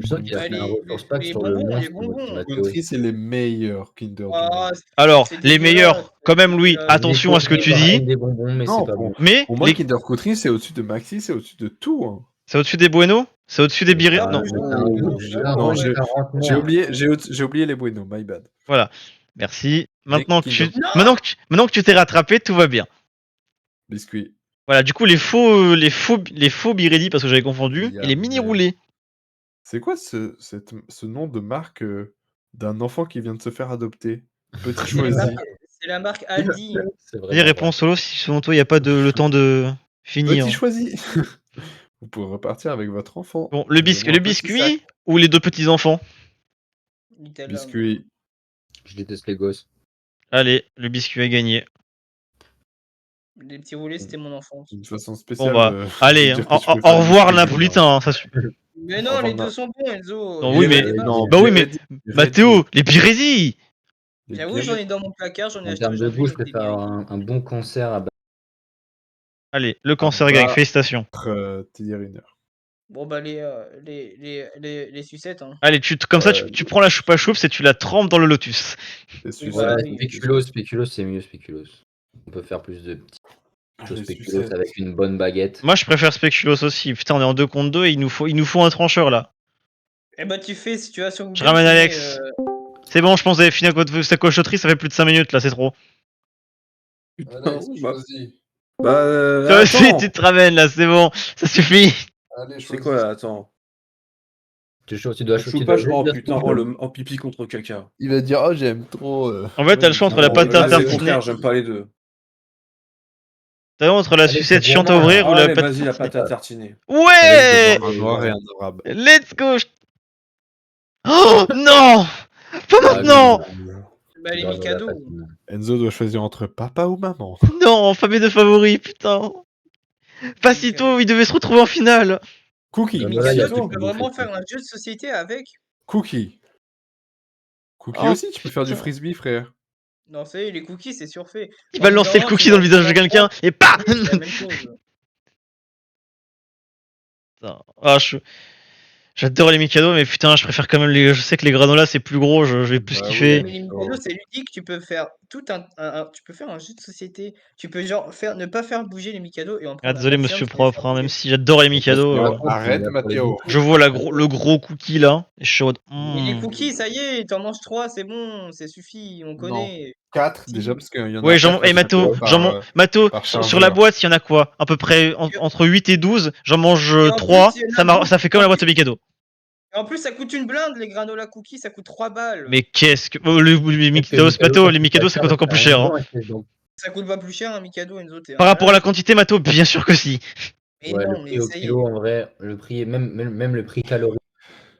Je sens qu'il a Bah, fait un les- ressource pack les sur le bonbons, les monstre. bonbons. Mathéo. Country, c'est les meilleurs Kinder du Ah, monde. Alors, c'est les dégueulasse. meilleurs, quand même, Louis, Euh, attention à ce que tu Pareil, dis. des bonbons, mais Non, c'est pas bon. bon. Mais Pour moi, les- Kinder Country, c'est au-dessus de Maxi, c'est au-dessus de tout. Hein. c'est au-dessus des Bueno? C'est au-dessus des Biré? Ah, Non. mais t'as un Oh, goût bizarre, non, hein, j'ai- 40 J'ai nerfs. oublié les Bueno, my bad. Voilà. Merci. Maintenant que Kinder- maintenant que tu t'es rattrapé, tout va bien. Biscuit. Voilà, du coup, les faux Biredi, parce que j'avais confondu, Yeah, et les mini man. roulés. C'est quoi ce nom de marque d'un enfant qui vient de se faire adopter? Petit C'est choisi. c'est la marque Aldi. C'est Vas-y, vraiment réponds solo si selon toi, il n'y a pas le temps de finir. Petit choisi. Vous pourrez repartir avec votre enfant. Bon, le Donnez-moi un petit biscuit sac. ou les deux petits enfants? Nutella. Biscuit. Je déteste les gosses. Allez, le biscuit a gagné. Les petits roulés, c'était mon enfance. D'une façon Bon spéciale. bah, allez, je veux dire que au tu préfères au revoir le biscuit Napolitain, hein, ça suffit. Mais non, Enfin, les non. deux sont bons, Enzo. Non, oui, mais- non, Bah oui, mais Reddy, Mathéo, les Biredi! J'avoue, j'en ai dans mon placard, j'en ai En acheté termes de aujourd'hui. goût, je j'étais préfère bien. un bon concert à base. Allez, le cancer bah. gagne, félicitations. Teddy Riner. Bon, bah, les sucettes, hein. Allez, comme ça, tu prends la choupa choups et tu la trempes dans le lotus. C'est sucé. voilà, Ouais, oui. spéculoos, c'est mieux, spéculoos. On peut faire plus de petites choses Les spéculoos sucettes. avec une bonne baguette. Moi, je préfère Spéculoos aussi. Putain, on est en 2 contre 2 et il nous faut un trancheur là. Eh bah, tu fais, si tu as sur Google. Je ramène tu mets, Alex. C'est bon, je pense que vous avez fini sa cochotterie, ça fait plus de 5 minutes là, c'est trop. Putain, bah, Toi aussi, attends. tu te ramènes là, c'est bon, ça suffit. Allez, C'est quoi là? Attends. Tu dois Je choisir. joue pas, oh putain, oh pipi contre caca. Il va dire, oh, j'aime trop. En fait, t'as le choix entre la Non, pâte là, c'est le tartinée. contraire, j'aime pas les deux. T'as le choix entre la Allez, sucette c'est chiante à bon, ouvrir ou la Allez, pâte vas-y, la tartinée. pâte à tartiner. Ouais! Un noir et un arabe. Let's go! Oh non! Pas maintenant! Bah, les Mikado. Enzo doit choisir entre papa ou maman. Non, famille de favoris, putain! Pas si tôt, il devait se retrouver en finale! Cookie. Les Voilà, il y a Mikado, tout tu peux qui vraiment nous fait faire un jeu de société avec? Cookie. Cookie Oh, aussi, tu peux faire du frisbee, frère. Non, c'est les cookies, c'est surfait. Il va lancer le cookie dans le visage de quelqu'un et PAM! C'est la même chose. Putain. Ah, J'adore les Mikado, mais putain, je préfère quand même les. Je sais que les granolas c'est plus gros, je vais plus Bah kiffer. oui. Mais les Mikado, c'est ludique, tu peux faire tout tu peux faire un jeu de société. Tu peux genre ne pas faire bouger les Mikado et en Ah, prendre un désolé, maximum monsieur pour les faire propre, hein, même bouger. si j'adore les Parce que Mikado. par contre, Arrête, il y en a pour les Mathéo. biscuits. Je vois le gros cookie là, et je suis en mode. Mais les hmm. cookies, ça y est, t'en manges 3, c'est bon, ça suffit, on Non. connaît. 4 Si. déjà, parce qu'il y en a Ouais, 4 à et chaque fois Mato, par sur la chargeur. boîte, il y en a quoi? À peu près entre 8 et 12, j'en mange Et en 3, plus, il y en a ça fait comme en la boîte de plus- Mikado. Et en plus, ça coûte une blinde, les granola cookies, ça coûte 3 balles. Mais qu'est-ce que. Oh, les Peut-être que Mikado, Mikado, les Mikado ça coûte encore plus cher. Hein. Donc, Ça coûte pas plus cher un Mikado, Enzo, t'es un Par rapport à la malade. quantité, Mato, bien sûr que si. Mais ouais, non, le mais prix au ça y est. kilo, en vrai, le prix, même le prix calorique.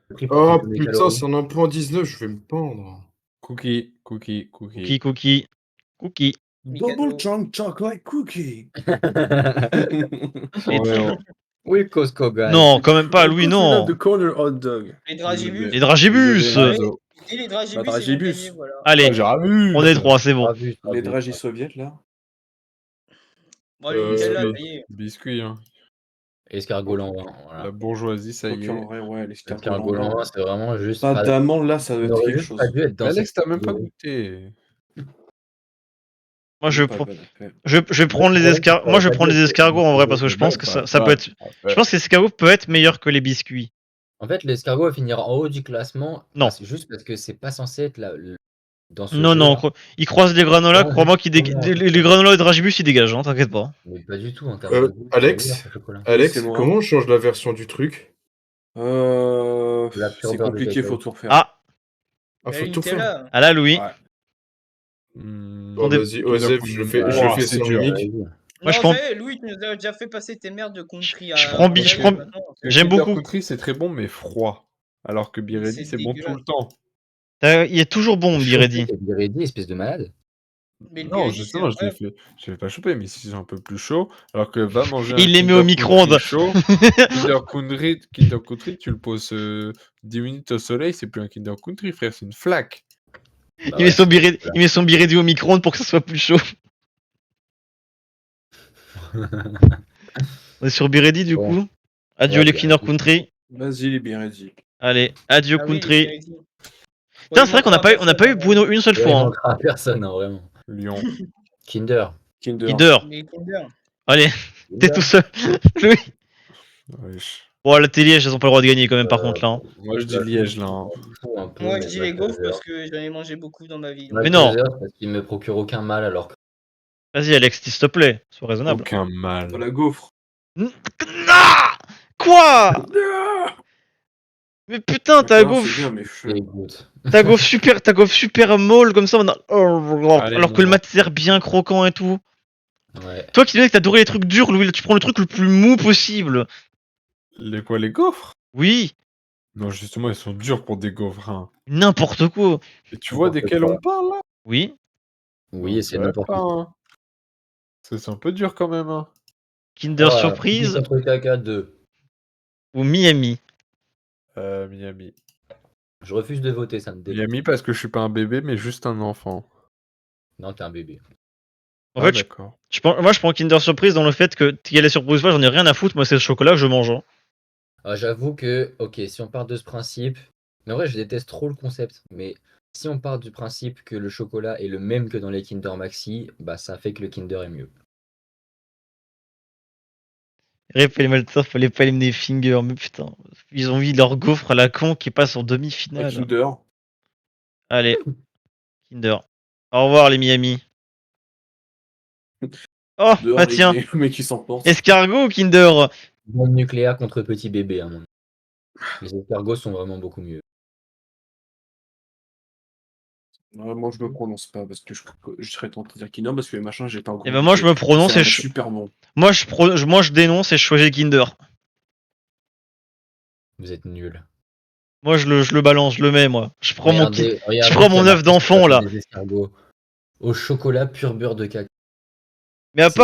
Le prix pour Oh consommer des putain, calories. c'est en 1,19, je vais me pendre. Cookie. Cookie. Mikado. Double chunk chocolate cookie. Et- Ouais, oh. Oui, Costco, guys. Non, quand même pas, Louis, Because you non. love the corner hot dog. Les dragibus. Les dragibus. Désolé, Ouais, Enzo. et les dragibus, Bah, ils vont dragibus. gagner, voilà. Allez, J'ai ravu. on est 3, c'est bon. Pas vu, pas Les vu, dragis pas vu. soviets là. Bon, les Nutella, biscuit. ça y est. Biscuit, hein. Escargot en vin, voilà. La bourgeoisie, ça y Ok, est. en vrai, ouais, les Escargot en vin, c'est vraiment juste. Pas d'amande là, ça doit être n'aurait quelque juste chose. pas dû être dans Alex, cette t'as même pas catégorie. goûté. Moi, je Pas prends. bonne affaire. Je vais prendre les escargots. Moi, je vais prendre les escargots en vrai parce que je pense que ça peut être. Je pense que les escargots peuvent être meilleurs que les biscuits. En fait, l'escargot va finir en haut du classement. Non. C'est juste parce que c'est pas censé être dans ce Non, non, jeu-là. ils croisent les granolas. Non, Crois-moi justement. les granolas et dragibus ils dégagent, hein, t'inquiète pas. Mais pas du tout en termes de goût. Alex c'est meilleur que le chocolat. Alex, c'est moi. comment on change la version du truc? La pure C'est beurre de compliqué, cacao. faut tout refaire. Ah, Ah, faut Les tout faire. Nutella. ah là, Louis. Ouais. Bon, des- vas-y, Osef, je le fais, Bah, je le ouah, fais c'est sans dur. mimique. Moi, je Non, prends- ça y est, Louis, tu nous as déjà fait passer tes merdes de country à. Je prends ça y est, je prends- maintenant, J'aime Kinder beaucoup. Country, c'est très bon, mais froid. Alors que Birelli, C'est c'est bon tout dégueulasse. le temps. Il est toujours bon, Biredi. Biredi, espèce de malade. Mais le Non, Biredi, justement, c'est je l'ai pas chopé, mais si c'est un peu plus chaud, alors que va manger Il un les met au Kinder micro-ondes. Country chaud, Kinder Country, tu le poses 10 minutes au soleil, c'est plus un Kinder Country, frère, c'est une flaque. Bah Il met son Biredi au micro-ondes pour que ça soit plus chaud. On est sur Biredi du Bon. coup. Adieu Ouais, les Biredi. Kinder Country. Vas-y, les Biredi. Allez, adieu Ah oui, Country. Biredi. Putain, c'est vrai qu'on n'a pas eu Bueno une seule Il fois. Hein. manquera à personne, hein, vraiment. Lyon. Kinder. Kinder. Kinder. Les Kinder. Allez, t'es tout seul. Louis. Wesh. Bon, la télé, elles ont pas le droit de gagner quand même, par contre là. Hein. Moi, je dis Liège, là. Hein. Un peu, Moi, mais je dis Black les gaufres Laser. parce que j'en ai mangé beaucoup dans ma vie. donc. Mais non. Black Laser, parce qu'il me procure aucun mal alors que. Vas-y, Alex, s'il te plaît, sois raisonnable. Aucun mal. Dans la gaufre. Ah Quoi Mais putain, ta D'accord, c'est gaufre, bien, mais je- Écoute. ta gaufre super molle comme ça, Allez, alors mon que le gars. mat l'air bien croquant et tout. Ouais. Toi qui disais que t'adorais les trucs durs, Louis, là, tu prends le truc le plus mou possible. Les quoi, les gaufres? Oui, Non, justement, ils sont durs pour des gaufres. Hein. n'importe quoi. Et tu vois N'importe desquels quoi. on parle, là? Oui, Oui, Donc, c'est ça va n'importe pas, quoi. hein. C'est un peu dur quand même. Hein. Kinder Pipi Surprise contre caca 2. ou Miami. Miami. Je refuse de voter, ça me dégoûte. Miami parce que je suis pas un bébé, mais juste un enfant. Non, t'es un bébé. En Ah, fait, d'accord. moi je prends Kinder Surprise dans le fait que qu'il y a les surprises pas, j'en ai rien à foutre, moi c'est le chocolat que je mange. Hein. Ah, j'avoue que, ok, si on part de ce principe, mais en vrai, je déteste trop le concept, mais si on part du principe que le chocolat est le même que dans les Kinder Maxi, bah ça fait que le Kinder est mieux. Rip et les Malters, fallait pas éliminer les Finger, mais putain, ils ont mis leur gaufre à la con qui passe en demi-finale. Kinder. Allez, Kinder. Au revoir les Miami. Oh, Dehors, bah tiens, les mecs qui s'en pensent. escargot ou Kinder? Bombe nucléaire contre petit bébé, à mon avis. Les escargots sont vraiment beaucoup mieux. Ouais, moi, je me prononce pas parce que je serais tenté de dire Kinder parce que les machins, j'ai pas encore. Et ben moi je me prononce et c'est super bon. moi je dénonce et je choisis Kinder. Vous êtes nuls. Moi je le balance, je le mets moi. Je prends Regardez je prends mon qu'il y a œuf d'enfant là. des escargots au chocolat pur beurre de cacao. Mais C'est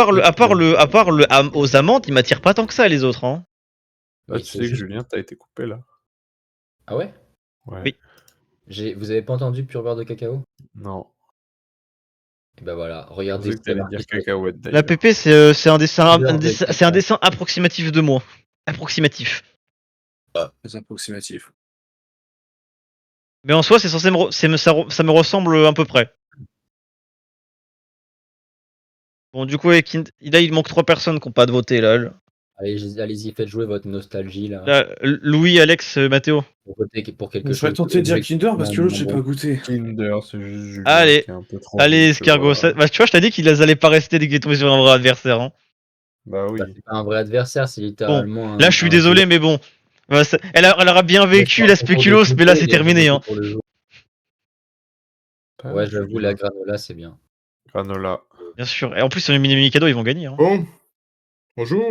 aux amandes, ils m'attirent pas tant que ça les autres hein. Ah, Oui, tu c'est sais que juste- Julien, t'as été coupé là. Ah ouais? Ouais. Oui. Vous avez pas entendu pur beurre de cacao? Non. Et bah voilà, Je regardez. pensais que t'allais dire cacahuète La d'ailleurs. PP c'est un dessin Beurre de c'est un cacahuète. dessin approximatif de moi. Approximatif. C'est approximatif. Mais en soi, c'est censé ça me ressemble à peu près. Bon, du coup, là, il manque 3 personnes qui n'ont pas de voté, là. Allez-y, faites jouer votre nostalgie là. Là, Louis, Alex, Mathéo. Pour voter pour quelque Je chose. vais tenter de dire Kinder parce que l'autre, j'ai pas goûté. Kinder, c'est juste Julien Allez. qui est un peu trop. Allez, tu escargot. vois. Bah, tu vois, je t'ai dit qu'ils allaient pas rester dès qu'ils est tombé sur un vrai adversaire. Hein. Bah oui. Bah, c'est pas un vrai adversaire, c'est littéralement. Là, je suis désolé, mais bon. Bah, elle aura bien vécu la spéculoos, mais là, c'est terminé. Hein. Ouais, j'avoue, la granola, c'est bien. Granola. Bien sûr. Et en plus, sur les mini cadeaux, ils vont gagner. Hein. Bon. Bonjour.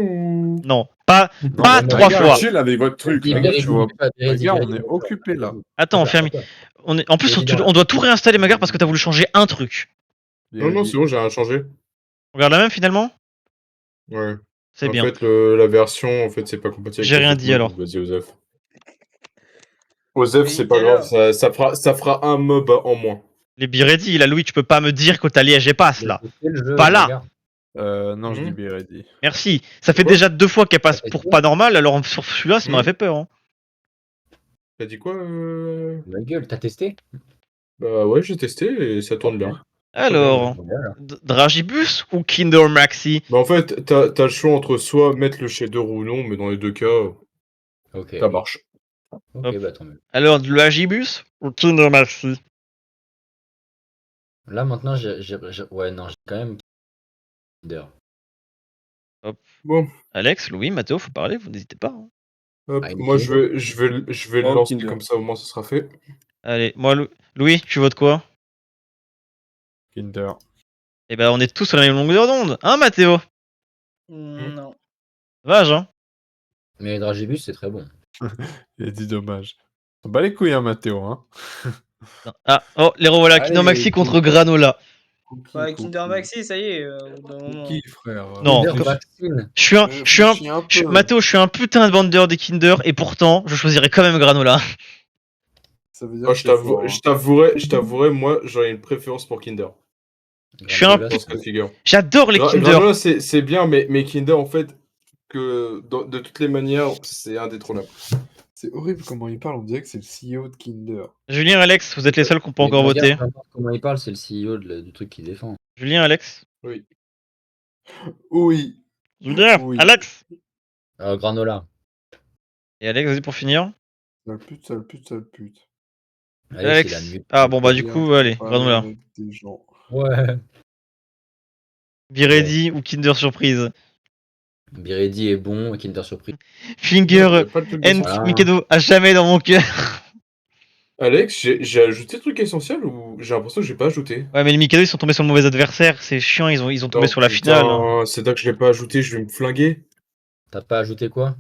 Non, pas mais 3 regarde, fois. Chill avec votre truc. Dis, là. Bérédie, tu vois. dis pas, Bérédie, Les gars, on Bérédie, est occupés là. Attends, Attends, ferme. attends. En plus, on doit tout réinstaller, Magar, parce que t'as voulu changer un truc. Non, c'est bon, j'ai rien changé. On regarde la même finalement. Ouais. C'est En bien. fait, la version, en fait, c'est pas compatible. J'ai avec rien le dit, mob, alors. donc Vas-y, Osef. Osef, Mais c'est pas quelle grave, ça fera un mob en moins. Les Biredi, là, Louis, tu peux pas me dire que t'as Liège et passe là. Mais c'est le jeu, Pas là. regarde. Non, je dis Mhm. Biredi. Merci. Ça fait Quoi déjà 2 fois qu'elle passe Ça fait pour quoi pas normal, alors sur celui-là, ça m'aurait Mhm. fait peur. Hein. T'as dit quoi Ma gueule, t'as testé? Bah ouais, j'ai testé et ça tourne bien. Alors, Voilà. Dragibus ou Kinder Maxi? Bah en fait, t'as le choix entre soit mettre le shader ou non, mais dans les deux cas, Ok. ça marche. Ok, Hop. bah tant mieux. Alors, Dragibus ou Kinder Maxi? Là maintenant, ouais, non, j'ai quand même Kinder. Bon, Alex, Louis, Mathéo, faut parler, vous n'hésitez pas. Hein. hop, Ah, moi nickel. je vais le Oh, lancer Kinder. comme ça, au moins ça sera fait. Allez, moi, Louis, tu votes quoi? Kinder. Eh ben, on est tous sur la même longueur d'onde, hein, Mathéo? Non. Dommage, hein? Mais les Dragibus, c'est très bon. Il a dit dommage. On bat les couilles, hein, Mathéo. Hein. Non. Ah, oh, les revoilà, Allez, Kinder Maxi contre Kinder. Granola. Ouais, Kinder Maxi, ça y est. Au bout d'un moment. Qui, frère Non, Kinder comme- Vaccine. Mathéo, je suis un putain de vendeur des Kinder, et pourtant, je choisirais quand même Granola. Ça veut dire Oh, que je t'avouerai, moi j'aurais une préférence pour Kinder. Je suis un- Granola, Dans ce cas de figure. J'adore les Kinder. Granola, c'est bien, mais Kinder, en fait, de toutes les manières, c'est indétrônable. C'est horrible comment il parle, on dirait que c'est le CEO de Kinder. Julien, Alex, vous êtes les seuls qui n'ont pas Mais encore voté. regarde, peu importe comment il parle, c'est le CEO du truc qu'il défend. Julien, Alex. Oui. Oui. Julien, Oui. Alex. Granola. Et Alex, vas-y pour finir. Sale pute, sale pute, sale pute. Allez, Alex. c'est la nuit. Ah bon, bah du Bien, coup, allez, pas Granola. avec des gens. Ouais. Biredi ou Kinder Surprise. Biredi est bon, Kinder Surprise. Finger Pas le truc de and ça. Ah. Mikado à jamais dans mon cœur. Alex, j'ai ajouté le truc essentiel ou j'ai l'impression que j'ai pas ajouté? Ouais, mais les Mikado ils sont tombés sur le mauvais adversaire, c'est chiant, ils ont tombé Non, sur la putain, finale. Hein. C'est là que je l'ai pas ajouté, je vais me flinguer. T'as pas ajouté quoi?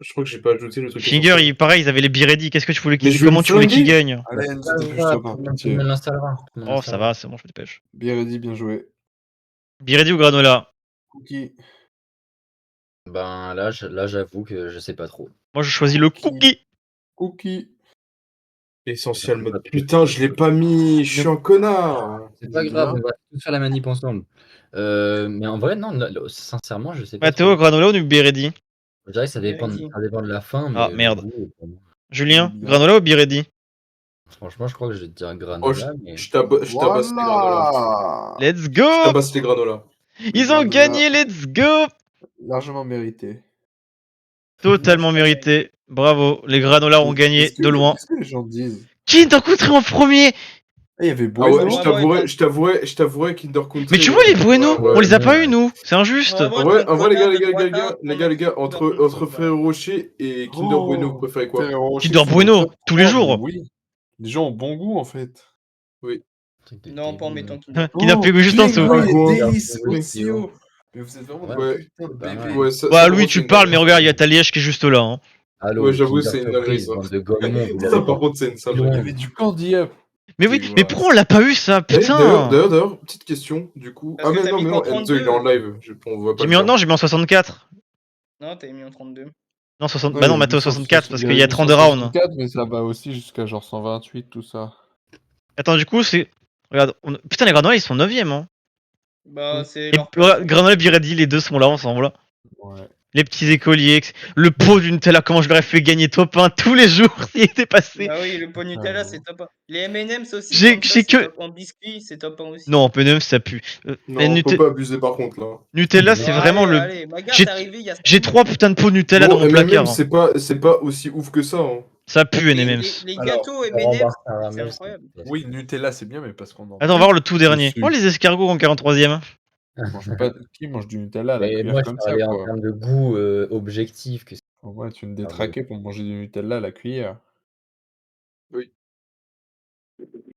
Je crois que j'ai pas ajouté le truc Finger, essentiel. pareil, ils avaient les Biredi, qu'est-ce que tu voulais Mais qu'ils je vais comment me tu voulais qu'ils flinguer. gagnent? Allez, Ah, dépêche-toi par tout le pitié. monde l'installera. Oh, ça va, c'est bon, je me dépêche. Biredi, bien joué. Biredi ou Granola? Cookie. Ben là, j'avoue que je sais pas trop. Moi, je choisis le cookie. Cookie. Essentiel mode. Putain, je l'ai pas mis, je suis un connard. C'est pas Bien. grave, on va tous faire la manip ensemble. Mais en vrai, non, sincèrement, je sais pas. Mathéo, Granola ou Biredi? Je dirais que ça dépend Biredi. de la fin. Mais Ah, le merde. goût est pas bon. Julien, Bien. Granola ou Biredi? Franchement, je crois que je vais te dire Oh, granola. Mais... je tabasse les granolas. Voilà. Let's Je go! tabasse les granolas. Ils ont Granola. gagné, let's go! Largement mérité. Totalement mérité. Bravo, les Granola ont gagné Qu'est-ce que de loin. Qu'est-ce que les gens disent? Qui t'en coûterait en premier? Ah, il y avait Ah ouais, Bueno. je t'avouerais Kinder Country. Mais tu vois les Bueno, ouais, on les a ouais, pas ouais. eu nous, c'est injuste. Ouais, En vrai, les gars, Kinder entre Country, Frère Rocher et Kinder Oh. Bueno, vous préférez quoi? Kinder Bueno, tous les jours. Oui. Les gens ont bon goût en fait. Non, pas en mettant Kinder. Qui n'a plus juste en dessous. Ah, quoi. Délice, Oui. Oxio. Mais vous êtes vraiment Ouais. des putains de Pas mal. bébés. Ouais, ça, Bah ça, Louis, c'est tu une parles, mais dinguerie. regarde, il y a ta Liège qui est juste là. Hein. Allô, Ouais, j'avoue, Kinder c'est une Surprise, dinguerie, bande de golemons, vous Ça, l'avez par pas. contre, c'est une sale Ouais. Il y dinguerie. avait du Candy Up. Mais oui, Tu vois. mais pourquoi on l'a pas eu ça, Eh, putain? D'ailleurs, petite question, du coup. Parce que mais t'as non, mis mais qu'en non, Enzo, il est 32. en live. On voit pas J'ai le mis faire. j'ai mis en 64. Non, t'avais mis en 32. Non, 60... Ouais, bah non, il y a Mathéo mis 64 parce qu'il y a 160, 32 rounds. 164, mais ça va aussi jusqu'à genre 128, tout ça. Attends, du coup, c'est. Regarde, putain, les Granola ils sont 9ème. Hein. Bah, c'est Et leur place. Granola et Biredi, les deux sont là ensemble. Ouais. Les petits écoliers, le pot du Nutella, comment je l'aurais fait gagner top 1 tous les jours s'il était passé. Ah oui, le pot Nutella, c'est top 1. Les M&M's aussi, J'ai- comme ça, j'ai c'est que- top 1. Biscuits, c'est top 1 aussi. Non, P9 ça pue. Non, on peut pas abuser par contre là. Nutella, Bon, c'est vraiment allez, le. allez, ma gare, J'ai- c'est arrivé il y a 5 J'ai 3 putains de pots Nutella Bon, dans mon M&M, placard. hein. c'est pas aussi ouf que ça. Hein. Ça pue, Les, NMMs. les Alors, gâteaux Laurent M&M's, c'est Caramel, incroyable. Oui, Nutella, c'est bien, mais parce qu'on en Attends, on va voir le tout dernier. Dessus. Oh, les escargots en 43ème. mange pas... Qui mange du Nutella à la Mais cuillère moi, je comme ça, parlais en quoi? termes de goût objectif. Que En vrai, tu veux me détraquer pour manger du Nutella à la cuillère.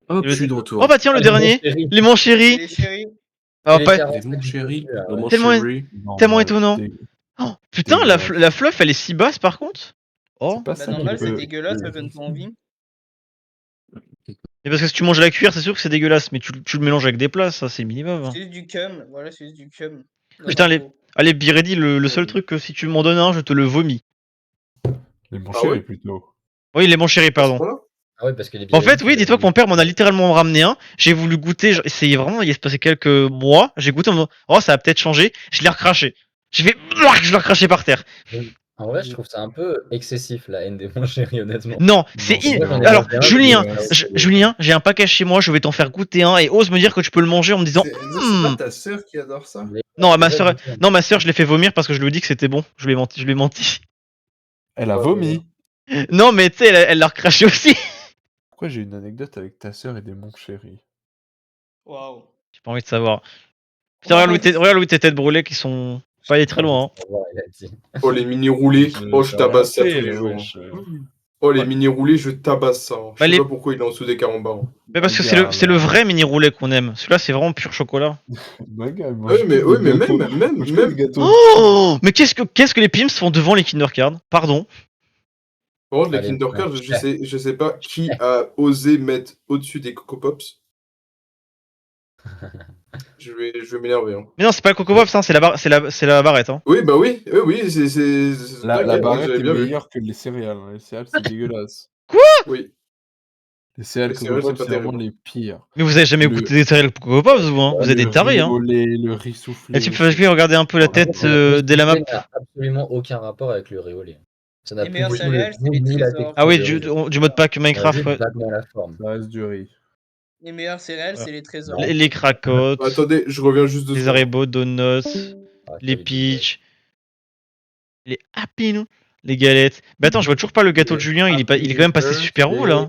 Hop, Et je suis de Oh retour. bah tiens, le dernier. Les Et Montchéri. les chéris. Alors, Les pas... carottes, Les mon chéri, là, le ouais. mon Tellement- chéri. Tellement Normal, étonnant. Oh, putain, dégueulasse. la fluff, elle est si basse par contre. Oh. C'est pas Bah ça qui normal, c'est peut- dégueulasse, ça donne pas envie. Et parce que si tu manges à la cuillère, c'est sûr que c'est dégueulasse, mais tu le mélanges avec des plats, ça c'est minimum. hein. C'est juste du cum, voilà, c'est juste du cum. dans Putain, un les- pot. Allez, Biredi, le seul truc que si tu m'en donnes un, je te le vomis. Les mon Ah chéri, ouais plutôt. Oui, les Montchéri, pardon. Voilà. Ah ouais, parce que les En fait, Birelli, oui, dis-toi que mon père m'en a littéralement ramené un. J'ai voulu goûter, j'ai essayé vraiment, il y a passé quelques mois. J'ai goûté en mode, oh, ça a peut-être changé. Je l'ai recraché. J'ai fait, je l'ai recraché par terre. En vrai, je trouve ça un peu excessif, la haine des mon chéri, honnêtement. Non, c'est. c'est pas vrai. Alors, Ouais, Julien, ouais. Julien, j'ai un package chez moi, je vais t'en faire goûter un et ose me dire que tu peux le manger en me disant, C'est Hmm. pas ta sœur qui adore ça? non, ma sœur, non, ma sœur, je l'ai fait vomir parce que je lui ai dit que c'était bon. Je lui ai menti, je lui ai menti. Elle a vomi. Non, mais tu sais, elle l'a recraché aussi. Pourquoi j'ai une anecdote avec ta sœur et des mon chéri? Waouh. J'ai pas envie de savoir. Putain, regarde Louis tes têtes brûlées qui sont pas allées très loin. hein. Il a dit. Oh, les mini roulés. Oh, je tabasse ça tous les jours. wesh. Oh, les mini roulés, je tabasse ça. Je Bah, sais les- pas pourquoi il est en dessous des carambars. Mais parce que c'est le vrai mini roulé qu'on aime. Celui-là, c'est vraiment pur chocolat. My guy, moi, Oui, je mais, kiffe oui, les mais gâteaux. même, Moi, je kiffe les même. gâteaux. Oh, mais qu'est-ce que les Pims font devant les Kinder Card? Pardon. Par contre, les Allez, Kinder Card, ouais. je sais pas qui a osé mettre au-dessus des Coco Pops. Je vais m'énerver. Hein. Mais non, c'est pas le Coco Pops, hein, c'est la barrette. Hein. Oui, bah oui, c'est La t'inquiète, barrette j'avais est bien vu. meilleure que les céréales. Les céréales, c'est dégueulasse. Oui. Les céréales Les Coco céréales, Pop, c'est c'est pas vraiment terrible. les pires. Mais vous avez jamais Le- goûté des céréales Coco Pops, vous, hein? Vous êtes des Le tarés, riz hein. au lait, le riz soufflé. Et tu peux regarder un peu la tête des La lamas. n'a absolument aucun rapport avec le riz au lait. Ça n'a Les plus meilleurs du tout céréales, c'est les ni la trésors. texture Ah oui, du du riz. mode pack On a Minecraft, juste ouais. vaguement la forme. Ça reste du riz. Les meilleurs céréales, Ouais. c'est les trésors. Les cracottes, Attendez, je reviens juste de les Haribo, donuts, Ah, les salut, peach, les Happy Nous, les galettes. Mais attends, je vois toujours pas le gâteau de Julien, il est quand même passé super haut là.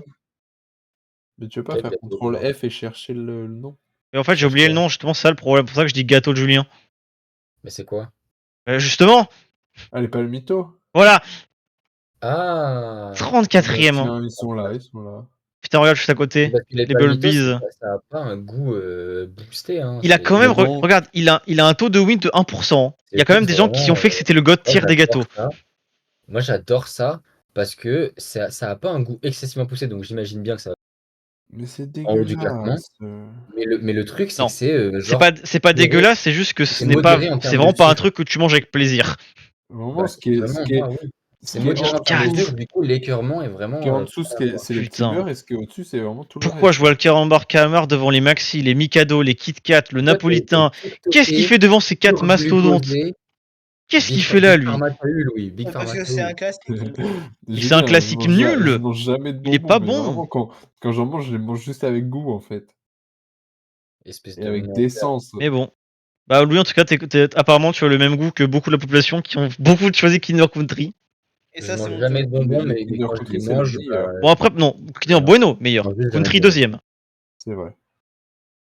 Mais tu veux pas Quel faire gâteau, CTRL non. F et chercher le nom? Et en fait, j'ai oublié le nom, justement, c'est ça le problème. C'est pour ça que je dis gâteau de Julien. Mais c'est quoi? Justement, Allez, pas le mytho. voilà, Ah 34ème. hein. Tiens, ils sont là, ils sont là. Putain, regarde juste à côté. Parce que Les Palmitos, Bulbies. ça a pas un goût boosté. Hein. Il a C'est- quand même, Mais bon. regarde, il a un taux de win de 1%. Il y a quand même des gens qui ont fait que c'était le god tier Moi, des j'adore gâteaux. ça. Moi, j'adore ça parce que ça a pas un goût excessivement poussé, donc j'imagine bien que ça va. Mais c'est En haut du classement. dégueulasse. Mais le truc, c'est Non. que c'est C'est genre. pas modéré. dégueulasse, c'est juste que ce C'est n'est pas, modéré en termes c'est vraiment de pas un sucre. truc que tu manges avec plaisir. Vraiment, Bah, ce qui est, vraiment, ce qui est, moi, oui. ce C'est qui est modéré en en termes de dessous. sucre, du coup, l'écœurement est vraiment. ce qui est en dessous, voilà, c'est les petits Putain. beurres, et ce qui est au-dessus, c'est vraiment tout le Pourquoi reste. je vois le carambar calamar devant les Maxi, les Mikado, les Kit Kat, le napolitain? Qu'est-ce qu'il fait devant ces 4 mastodontes? Qu'est-ce qu'il fait là, lui? Oui, Big Parce que Pharma c'est un classique. C'est un classique nul. Je mange jamais de Il est bonbons, pas mais bon. vraiment, quand j'en mange, je les mange juste avec goût, en fait. Espèce Et de avec menteur. décence. Mais bon. Bah, lui, en tout cas, apparemment, tu as le même goût que beaucoup de la population qui ont beaucoup choisi Kinder Country. Et Je ça, c'est mange jamais de honteux. bonbons, Les mais Kinder quand je Country, les c'est le mange, meilleur. Bon, après, non, Kinder Bueno, meilleur. Non, juste Country, jamais. deuxième. C'est vrai.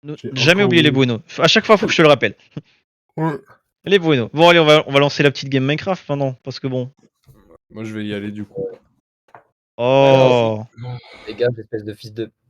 J'ai Jamais encore oublié les oublié. Bueno. À chaque fois, faut que je te le rappelle. Les Bueno. Bon, allez, on va lancer la petite game Minecraft maintenant, parce que bon. Moi, je vais y aller, du coup. Oh. Les gars, espèce de fils de.